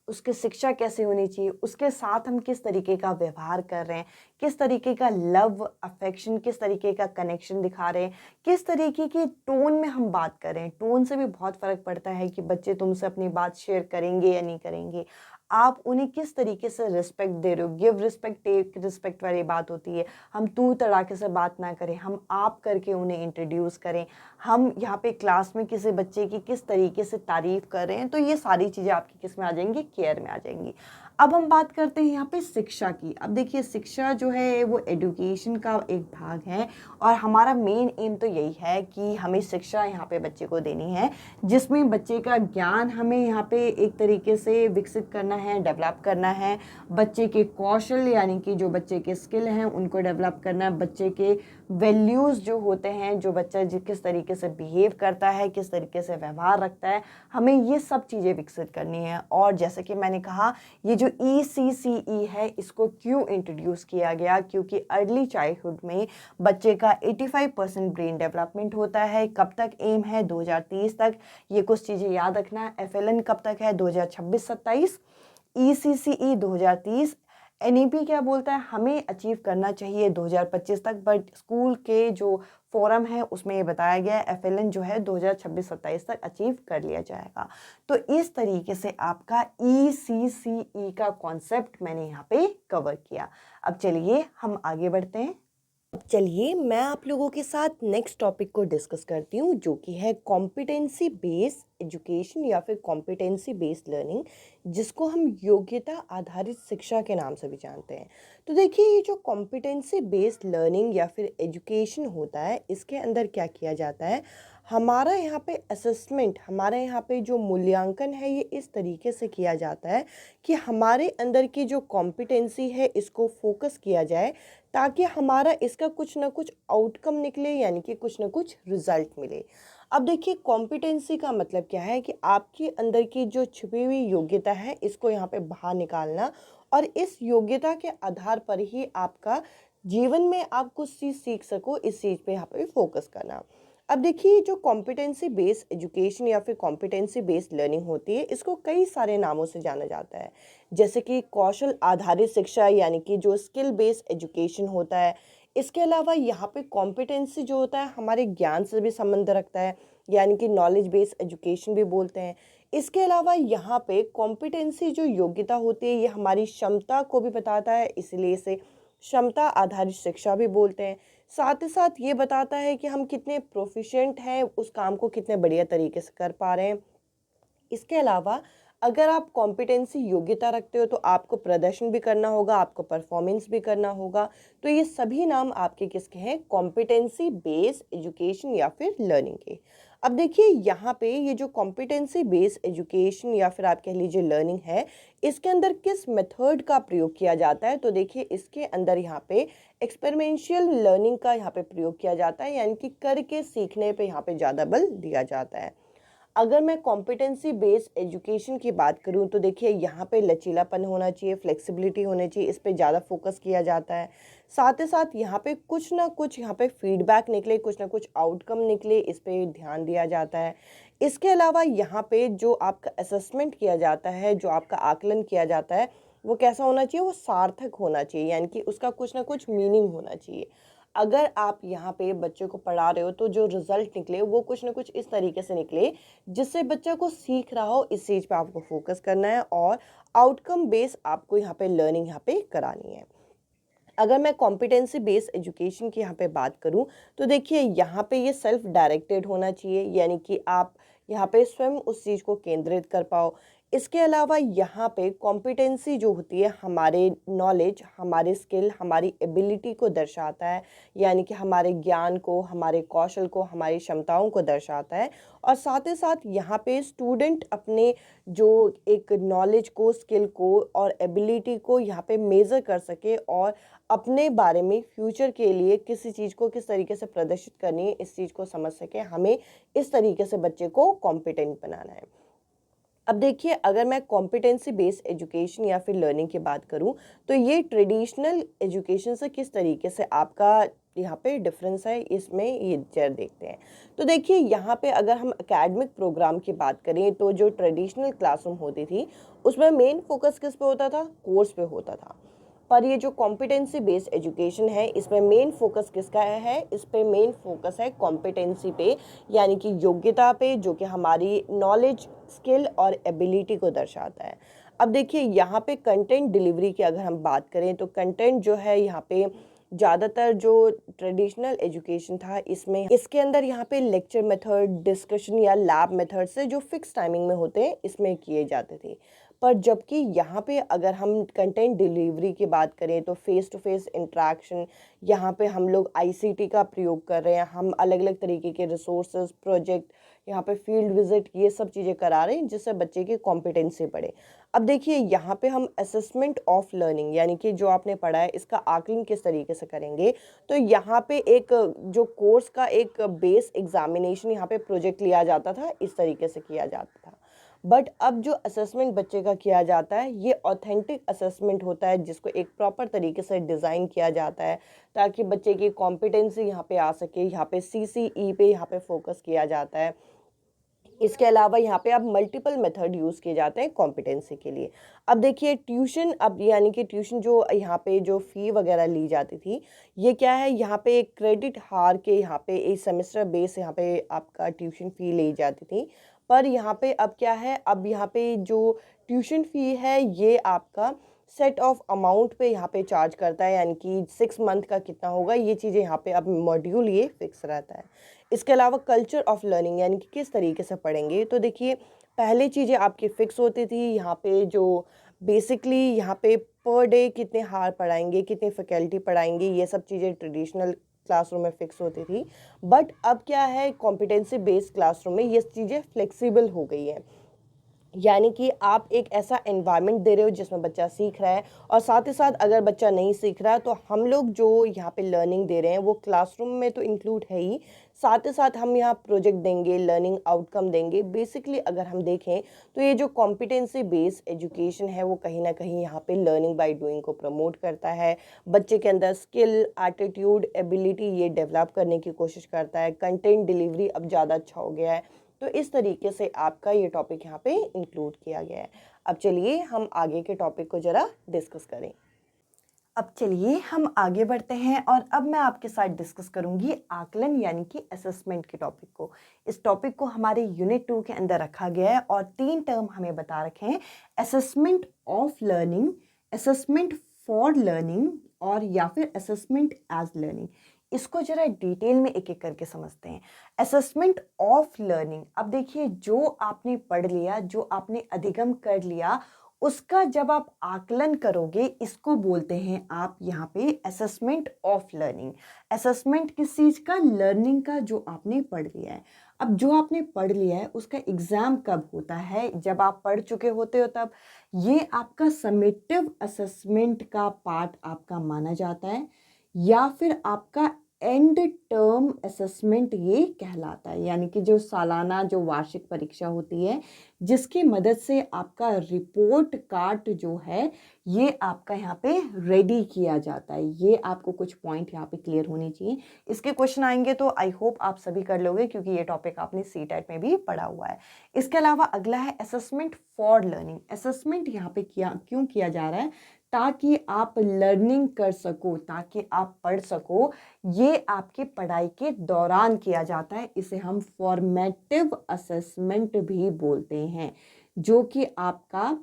Speaker 1: उसकी शिक्षा कैसे होनी चाहिए, उसके साथ हम किस तरीके का व्यवहार कर रहे हैं, किस तरीके का लव अफेक्शन, किस तरीके का कनेक्शन दिखा रहे हैं, किस तरीके की टोन में हम बात कर रहे हैं। टोन से भी बहुत फ़र्क पड़ता है कि बच्चे तुमसे अपनी बात शेयर करेंगे या नहीं करेंगे। आप उन्हें किस तरीके से रिस्पेक्ट दे रहे हो, गिव रिस्पेक्ट टेक रिस्पेक्ट वाली बात होती है। हम तू तड़ाके से बात ना करें, हम आप करके उन्हें इंट्रोड्यूस करें। हम यहाँ पे क्लास में किसी बच्चे की किस तरीके से तारीफ कर रहे हैं, तो ये सारी चीज़ें आपकी किस में आ जाएंगी, केयर में आ जाएंगी। अब हम बात करते हैं यहाँ पे शिक्षा की। अब देखिए शिक्षा जो है वो एजुकेशन का एक भाग है और हमारा मेन एम तो यही है कि हमें शिक्षा यहाँ पे बच्चे को देनी है, जिसमें बच्चे का ज्ञान हमें यहाँ पे एक तरीके से विकसित करना है, डेवलप करना है। बच्चे के कौशल यानी कि जो बच्चे के स्किल हैं उनको डेवलप करना है। बच्चे के वैल्यूज़ जो होते हैं, जो बच्चा किस तरीके से बिहेव करता है, किस तरीके से व्यवहार रखता है, हमें ये सब चीज़ें विकसित करनी है। और जैसे कि मैंने कहा ये जो ECCE है इसको क्यों इंट्रोड्यूस किया गया, क्योंकि अर्ली चाइल्डहुड में बच्चे का 85% ब्रेन डेवलपमेंट होता है। कब तक एम है, 2030 तक। ये कुछ चीज़ें याद रखना। FLN कब तक है, 2026-27। ECCE 2030। NEP क्या बोलता है, हमें अचीव करना चाहिए 2025 तक, बट स्कूल के जो फोरम है उसमें ये बताया गया है FLN जो है 2026-27 तक अचीव कर लिया जाएगा। तो इस तरीके से आपका ECCE का कॉन्सेप्ट मैंने यहाँ पे कवर किया। अब चलिए हम आगे बढ़ते हैं। चलिए मैं आप लोगों के साथ नेक्स्ट टॉपिक को डिस्कस करती हूँ, जो कि है कॉम्पिटेंसी बेस्ड एजुकेशन या फिर कॉम्पिटेंसी बेस्ड लर्निंग, जिसको हम योग्यता आधारित शिक्षा के नाम से भी जानते हैं। तो देखिए ये जो कॉम्पिटेंसी बेस्ड लर्निंग या फिर एजुकेशन होता है, इसके अंदर क्या किया जाता है, हमारा यहाँ पे असेसमेंट, हमारे यहाँ पे जो मूल्यांकन है ये इस तरीके से किया जाता है कि हमारे अंदर की जो कॉम्पिटेंसी है इसको फोकस किया जाए, ताकि हमारा इसका कुछ ना कुछ आउटकम निकले, यानी कि कुछ ना कुछ रिजल्ट मिले। अब देखिए कॉम्पिटेंसी का मतलब क्या है कि आपके अंदर की जो छुपी हुई योग्यता है इसको यहाँ पे बाहर निकालना, और इस योग्यता के आधार पर ही आपका जीवन में आप कुछ चीज़ सीख सको, इस चीज़ पे यहाँ पे फोकस करना। अब देखिए जो कॉम्पिटेंसी बेस्ड एजुकेशन या फिर कॉम्पिटेंसी बेस्ड लर्निंग होती है, इसको कई सारे नामों से जाना जाता है, जैसे कि कौशल आधारित शिक्षा यानी कि जो स्किल बेस्ड एजुकेशन होता है। इसके अलावा यहाँ पे कॉम्पिटेंसी जो होता है हमारे ज्ञान से भी संबंध रखता है, यानी कि नॉलेज बेस्ड एजुकेशन भी बोलते हैं। इसके अलावा यहाँ पे कॉम्पिटेंसी जो योग्यता होती है ये हमारी क्षमता को भी बताता है, इसलिए इसे क्षमता आधारित शिक्षा भी बोलते हैं। साथ ही साथ ये बताता है कि हम कितने प्रोफिशिएंट हैं, उस काम को कितने बढ़िया तरीके से कर पा रहे हैं। इसके अलावा अगर आप कॉम्पिटेंसी योग्यता रखते हो तो आपको प्रदर्शन भी करना होगा, आपको परफॉर्मेंस भी करना होगा। तो ये सभी नाम आपके किसके हैं? कॉम्पिटेंसी बेस्ड एजुकेशन या फिर लर्निंग के। अब देखिए यहाँ पे ये जो कॉम्पिटेंसी बेस्ड एजुकेशन या फिर आप कह लीजिए लर्निंग है, इसके अंदर किस मेथड का प्रयोग किया जाता है? तो देखिए इसके अंदर यहाँ पे एक्सपेरिमेंशियल लर्निंग का यहाँ पे प्रयोग किया जाता है, यानी कि करके सीखने पे यहाँ पे ज़्यादा बल दिया जाता है। अगर मैं कॉम्पिटेंसी बेस्ड एजुकेशन की बात करूं तो देखिए यहाँ पे लचीलापन होना चाहिए, फ्लेक्सिबिलिटी होनी चाहिए, इस पे ज़्यादा फोकस किया जाता है। साथ ही साथ यहाँ पे कुछ ना कुछ यहाँ पे फीडबैक निकले, कुछ ना कुछ आउटकम निकले, इस पे ध्यान दिया जाता है। इसके अलावा यहाँ पे जो आपका असेसमेंट किया जाता है, जो आपका आकलन किया जाता है, वो कैसा होना चाहिए? वो सार्थक होना चाहिए, यानी कि उसका कुछ ना कुछ मीनिंग होना चाहिए। अगर आप यहाँ पे बच्चे को पढ़ा रहे हो तो जो रिजल्ट निकले वो कुछ ना कुछ इस तरीके से निकले जिससे बच्चा को सीख रहा हो, इस चीज़ पे आपको फोकस करना है और आउटकम बेस आपको यहाँ पे लर्निंग यहाँ पे करानी है। अगर मैं कॉम्पिटेंसी बेस्ड एजुकेशन की यहाँ पे बात करूँ तो देखिए यहाँ पे ये सेल्फ डायरेक्टेड होना चाहिए, यानी कि आप यहाँ पे स्वयं उस चीज़ को केंद्रित कर पाओ। इसके अलावा यहाँ पे कॉम्पिटेंसी जो होती है हमारे नॉलेज, हमारे स्किल, हमारी एबिलिटी को दर्शाता है, यानी कि हमारे ज्ञान को, हमारे कौशल को, हमारी क्षमताओं को दर्शाता है। और साथ ही साथ यहाँ पे स्टूडेंट अपने जो एक नॉलेज को, स्किल को और एबिलिटी को यहाँ पे मेज़र कर सके और अपने बारे में फ्यूचर के लिए किसी चीज़ को किस तरीके से प्रदर्शित करनी है, इस चीज़ को समझ सके। हमें इस तरीके से बच्चे को कॉम्पिटेंट बनाना है। अब देखिए अगर मैं कॉम्पिटेंसी बेस्ड एजुकेशन या फिर लर्निंग की बात करूं तो ये ट्रेडिशनल एजुकेशन से किस तरीके से आपका यहाँ पे डिफरेंस है, इसमें ये जर देखते हैं। तो देखिए यहाँ पे अगर हम एकेडमिक प्रोग्राम की बात करें तो जो ट्रेडिशनल क्लासरूम होती थी उसमें मेन फोकस किस पे होता था? कोर्स पे होता था। पर ये जो कॉम्पिटेंसी बेस्ड एजुकेशन है इसमें मेन फोकस किसका है? इस पे मेन फोकस है कॉम्पिटेंसी पे, यानी कि योग्यता पे, जो कि हमारी नॉलेज, स्किल और एबिलिटी को दर्शाता है। अब देखिए यहाँ पे कंटेंट डिलीवरी की अगर हम बात करें तो कंटेंट जो है यहाँ पे ज़्यादातर जो ट्रेडिशनल एजुकेशन था इसमें इसके अंदर यहाँ पे लेक्चर मेथड, डिस्कशन या लैब मेथड से जो फिक्स टाइमिंग में होते हैं इसमें किए जाते थे। पर जबकि यहाँ पे अगर हम कंटेंट डिलीवरी की बात करें तो फेस टू फेस इंटरेक्शन, यहाँ पे हम लोग आईसीटी का प्रयोग कर रहे हैं, हम अलग अलग तरीके के रिसोर्सेज, प्रोजेक्ट, यहाँ पे फील्ड विजिट, ये सब चीज़ें करा रहे हैं जिससे बच्चे की कॉम्पिटेंसी बढ़े। अब देखिए यहाँ पे हम असेसमेंट ऑफ लर्निंग, यानी कि जो आपने पढ़ा है इसका आकलन किस तरीके से करेंगे। तो यहाँ पे एक जो कोर्स का एक बेस एग्जामिनेशन, यहाँ पे प्रोजेक्ट लिया जाता था, इस तरीके से किया जाता था। बट अब जो असेसमेंट बच्चे का किया जाता है ये ऑथेंटिक असेसमेंट होता है, जिसको एक प्रॉपर तरीके से डिज़ाइन किया जाता है ताकि बच्चे की कॉम्पिटेंसी यहाँ पे आ सके। यहाँ पे सीसीई पे यहाँ पे फोकस किया जाता है। इसके अलावा यहाँ पे अब मल्टीपल मेथड यूज़ किए जाते हैं कॉम्पिटेंसी के लिए। अब देखिए ट्यूशन, अब यानी कि ट्यूशन जो यहाँ पे जो फ़ी वगैरह ली जाती थी, ये क्या है? यहाँ पे एक क्रेडिट हार के यहाँ पे एक सेमेस्टर बेस यहाँ पे आपका ट्यूशन फ़ी ली जाती थी। पर यहाँ पे अब क्या है? अब यहाँ पे जो ट्यूशन फ़ी है ये आपका सेट ऑफ अमाउंट पे यहाँ पे चार्ज करता है, यानी कि 6 मंथ का कितना होगा, ये चीज़ें यहाँ पे अब मॉड्यूल ये फिक्स रहता है। इसके अलावा कल्चर ऑफ लर्निंग, यानी कि किस तरीके से पढ़ेंगे। तो देखिए पहले चीज़ें आपकी फ़िक्स होती थी, यहाँ पे जो बेसिकली यहाँ पे पर डे कितने हार पढ़ाएंगे, कितने फैकल्टी पढ़ाएंगे, ये सब चीज़ें ट्रेडिशनल क्लासरूम में फ़िक्स होती थी। बट अब क्या है? कॉम्पिटेंसी बेस्ड क्लासरूम में ये चीज़ें फ्लेक्सिबल हो गई है, यानी कि आप एक ऐसा एनवायरनमेंट दे रहे हो जिसमें बच्चा सीख रहा है और साथ ही साथ अगर बच्चा नहीं सीख रहा है तो हम लोग जो यहाँ पे लर्निंग दे रहे हैं वो क्लासरूम में तो इंक्लूड है ही, साथ ही साथ हम यहाँ प्रोजेक्ट देंगे, लर्निंग आउटकम देंगे। बेसिकली अगर हम देखें तो ये जो कॉम्पिटेंसी बेस्ड एजुकेशन है वो कहीं ना कहीं यहाँ पे लर्निंग बाय डूइंग को प्रमोट करता है। बच्चे के अंदर स्किल, एटीट्यूड, एबिलिटी ये डेवलप करने की कोशिश करता है। कंटेंट डिलीवरी अब ज़्यादा अच्छा हो गया है। तो इस तरीके से आपका ये टॉपिक यहाँ पे इंक्लूड किया गया है। अब चलिए हम आगे के टॉपिक को ज़रा डिस्कस करें। अब चलिए हम आगे बढ़ते हैं और अब मैं आपके साथ डिस्कस करूंगी आकलन यानी कि असेसमेंट के टॉपिक को। इस टॉपिक को हमारे यूनिट 2 के अंदर रखा गया है और 3 टर्म हमें बता रखे हैं: assessment of learning, assessment for learning और या फिर असेसमेंट एज लर्निंग। इसको जरा डिटेल में एक एक करके समझते हैं। असेसमेंट ऑफ लर्निंग, अब देखिए जो आपने पढ़ लिया, जो आपने अधिगम कर लिया, उसका जब आप आकलन करोगे इसको बोलते हैं आप यहाँ पे असेसमेंट ऑफ लर्निंग। असेसमेंट किस चीज़ का? लर्निंग का, जो आपने पढ़ लिया है। अब जो आपने पढ़ लिया है उसका एग्जाम कब होता है? जब आप पढ़ चुके होते हो तब। ये आपका समेटिव असेसमेंट का पार्ट आपका माना जाता है, या फिर आपका एंड टर्म असेसमेंट ये कहलाता है। यानी कि जो सालाना, जो वार्षिक परीक्षा होती है, जिसकी मदद से आपका रिपोर्ट कार्ड जो है ये आपका यहाँ पे रेडी किया जाता है। ये आपको कुछ पॉइंट यहाँ पे क्लियर होनी चाहिए। इसके क्वेश्चन आएंगे तो आई होप आप सभी कर लोगे, क्योंकि ये टॉपिक आपने सीटेट में भी पढ़ा हुआ है। इसके अलावा अगला है असेसमेंट फॉर लर्निंग। असेसमेंट यहाँ पे क्यों किया जा रहा है? ताकि आप लर्निंग कर सको, ताकि आप पढ़ सको। ये आपकी पढ़ाई के दौरान किया जाता है। इसे हम फॉर्मेटिव असेसमेंट भी बोलते हैं, जो कि आपका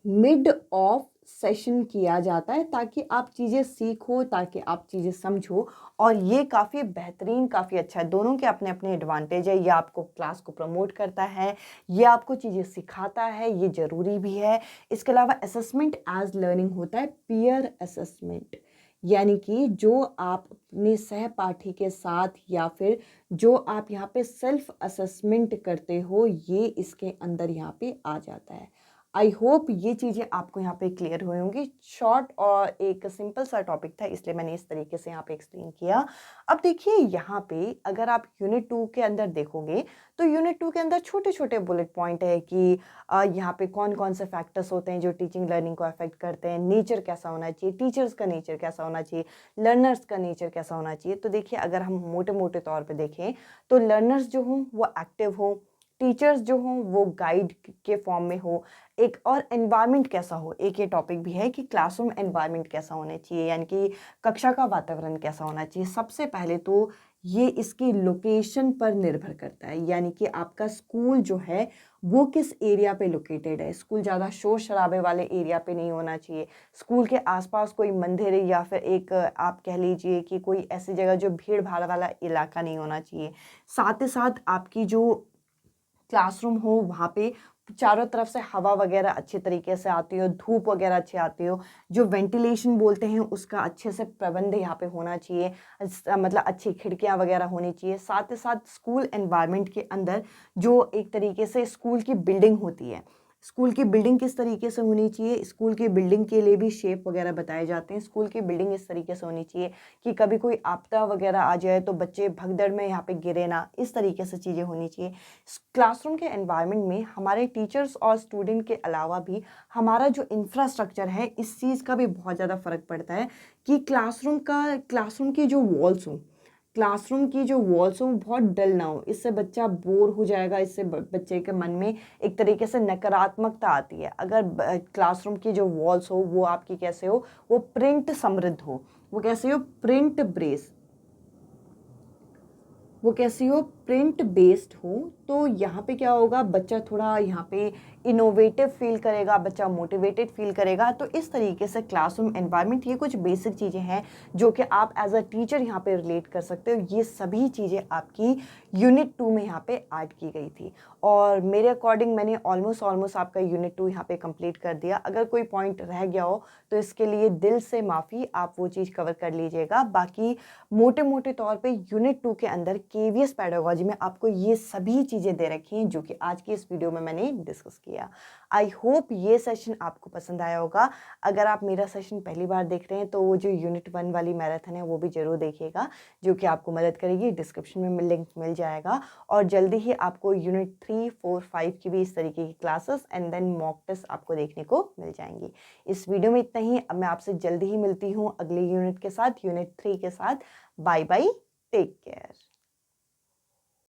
Speaker 1: मिड ऑफ सेशन किया जाता है, ताकि आप चीज़ें सीखो, ताकि आप चीज़ें समझो। और ये काफ़ी बेहतरीन, काफ़ी अच्छा है। दोनों के अपने अपने एडवांटेज है। ये आपको क्लास को प्रमोट करता है, ये आपको चीज़ें सिखाता है, ये ज़रूरी भी है। इसके अलावा असेसमेंट एज लर्निंग होता है पीयर असेसमेंट, यानी कि जो आप अपने सहपाठी के साथ या फिर जो आप यहाँ पे सेल्फ असेसमेंट करते हो, ये इसके अंदर यहाँ पे आ जाता है। आई होप ये चीज़ें आपको यहाँ पे क्लियर हुई होंगी। शॉर्ट और एक सिंपल सा टॉपिक था, इसलिए मैंने इस तरीके से यहाँ पे एक्सप्लेन किया। अब देखिए यहाँ पे अगर आप यूनिट 2 के अंदर देखोगे तो यूनिट 2 के अंदर छोटे छोटे बुलेट पॉइंट है कि यहाँ पे कौन कौन से फैक्टर्स होते हैं जो टीचिंग लर्निंग को अफेक्ट करते हैं, नेचर कैसा होना चाहिए, टीचर्स का नेचर कैसा होना चाहिए, लर्नर्स का नेचर कैसा होना चाहिए। तो देखिए अगर हम मोटे मोटे तौर पर देखें तो लर्नर्स जो हों वो एक्टिव हों, टीचर्स जो हों वो गाइड के फॉर्म में हो, एक और एनवायरनमेंट कैसा हो। एक ये टॉपिक भी है कि क्लासरूम एनवायरनमेंट कैसा होना चाहिए, यानी कि कक्षा का वातावरण कैसा होना चाहिए। सबसे पहले तो ये इसकी लोकेशन पर निर्भर करता है, यानी कि आपका स्कूल जो है वो किस एरिया पे लोकेटेड है। स्कूल ज़्यादा शोर शराबे वाले एरिया पे नहीं होना चाहिए। स्कूल के आसपास कोई मंदिर या फिर एक आप कह लीजिए कि कोई ऐसी जगह जो भीड़ भाड़ वाला इलाका नहीं होना चाहिए। साथ ही साथ आपकी जो क्लासरूम हो वहाँ पे चारों तरफ से हवा वगैरह अच्छे तरीके से आती हो, धूप वगैरह अच्छी आती हो, जो वेंटिलेशन बोलते हैं उसका अच्छे से प्रबंध यहाँ पे होना चाहिए। मतलब अच्छी खिड़कियाँ वगैरह होनी चाहिए। साथ ही साथ स्कूल एनवायरनमेंट के अंदर जो एक तरीके से स्कूल की बिल्डिंग होती है, स्कूल की बिल्डिंग किस तरीके से होनी चाहिए, स्कूल की बिल्डिंग के लिए भी शेप वगैरह बताए जाते हैं। स्कूल की बिल्डिंग इस तरीके से होनी चाहिए कि कभी कोई आपदा वगैरह आ जाए तो बच्चे भगदड़ में यहाँ पे गिरे ना, इस तरीके से चीज़ें होनी चाहिए। क्लासरूम के एनवायरनमेंट में हमारे टीचर्स और स्टूडेंट के अलावा भी हमारा जो इंफ्रास्ट्रक्चर है, इस चीज़ का भी बहुत ज़्यादा फ़र्क पड़ता है कि क्लासरूम की जो वॉल्स हों, क्लासरूम की जो वॉल्स हो बहुत डल ना हो। इससे बच्चा बोर हो जाएगा, इससे बच्चे के मन में एक तरीके से नकारात्मकता आती है। अगर क्लासरूम की जो वॉल्स हो वो आपकी कैसे हो, वो प्रिंट समृद्ध हो, वो कैसे हो, प्रिंट ब्रेस, वो कैसी हो, प्रिंट बेस्ड हो। तो यहाँ पे क्या होगा, बच्चा थोड़ा यहाँ पे इनोवेटिव फील करेगा, बच्चा मोटिवेटेड फील करेगा। तो इस तरीके से क्लासरूम एनवायरनमेंट, ये कुछ बेसिक चीज़ें हैं जो कि आप एज अ टीचर यहाँ पे रिलेट कर सकते हो। ये सभी चीज़ें आपकी यूनिट 2 में यहाँ पे ऐड की गई थी, और मेरे अकॉर्डिंग मैंने ऑलमोस्ट आपका यूनिट 2 यहाँ पे कंप्लीट कर दिया। अगर कोई पॉइंट रह गया हो तो इसके लिए दिल से माफ़ी, आप वो चीज़ कवर कर लीजिएगा। बाकी मोटे मोटे तौर पे यूनिट 2 के अंदर केवीएस पेडागोजी में आपको ये सभी चीज़ें दे रखी हैं जो कि आज की इस वीडियो में मैंने डिस्कस किया। आई होप ये सेशन आपको पसंद आया होगा। अगर आप मेरा सेशन पहली बार देख रहे हैं तो वो जो यूनिट 1 वाली मैराथन है वो भी ज़रूर देखिएगा, जो कि आपको मदद करेगी। डिस्क्रिप्शन में लिंक मिल जाएगा, और जल्दी ही आपको यूनिट 3, 4, 5 की भी इस तरीके की classes and then mock test आपको देखने को मिल जाएंगी। इस वीडियो में इतना ही। अब मैं आपसे जल्दी ही मिलती हूँ अगले यूनिट के साथ, यूनिट 3 के साथ। Bye bye, take care.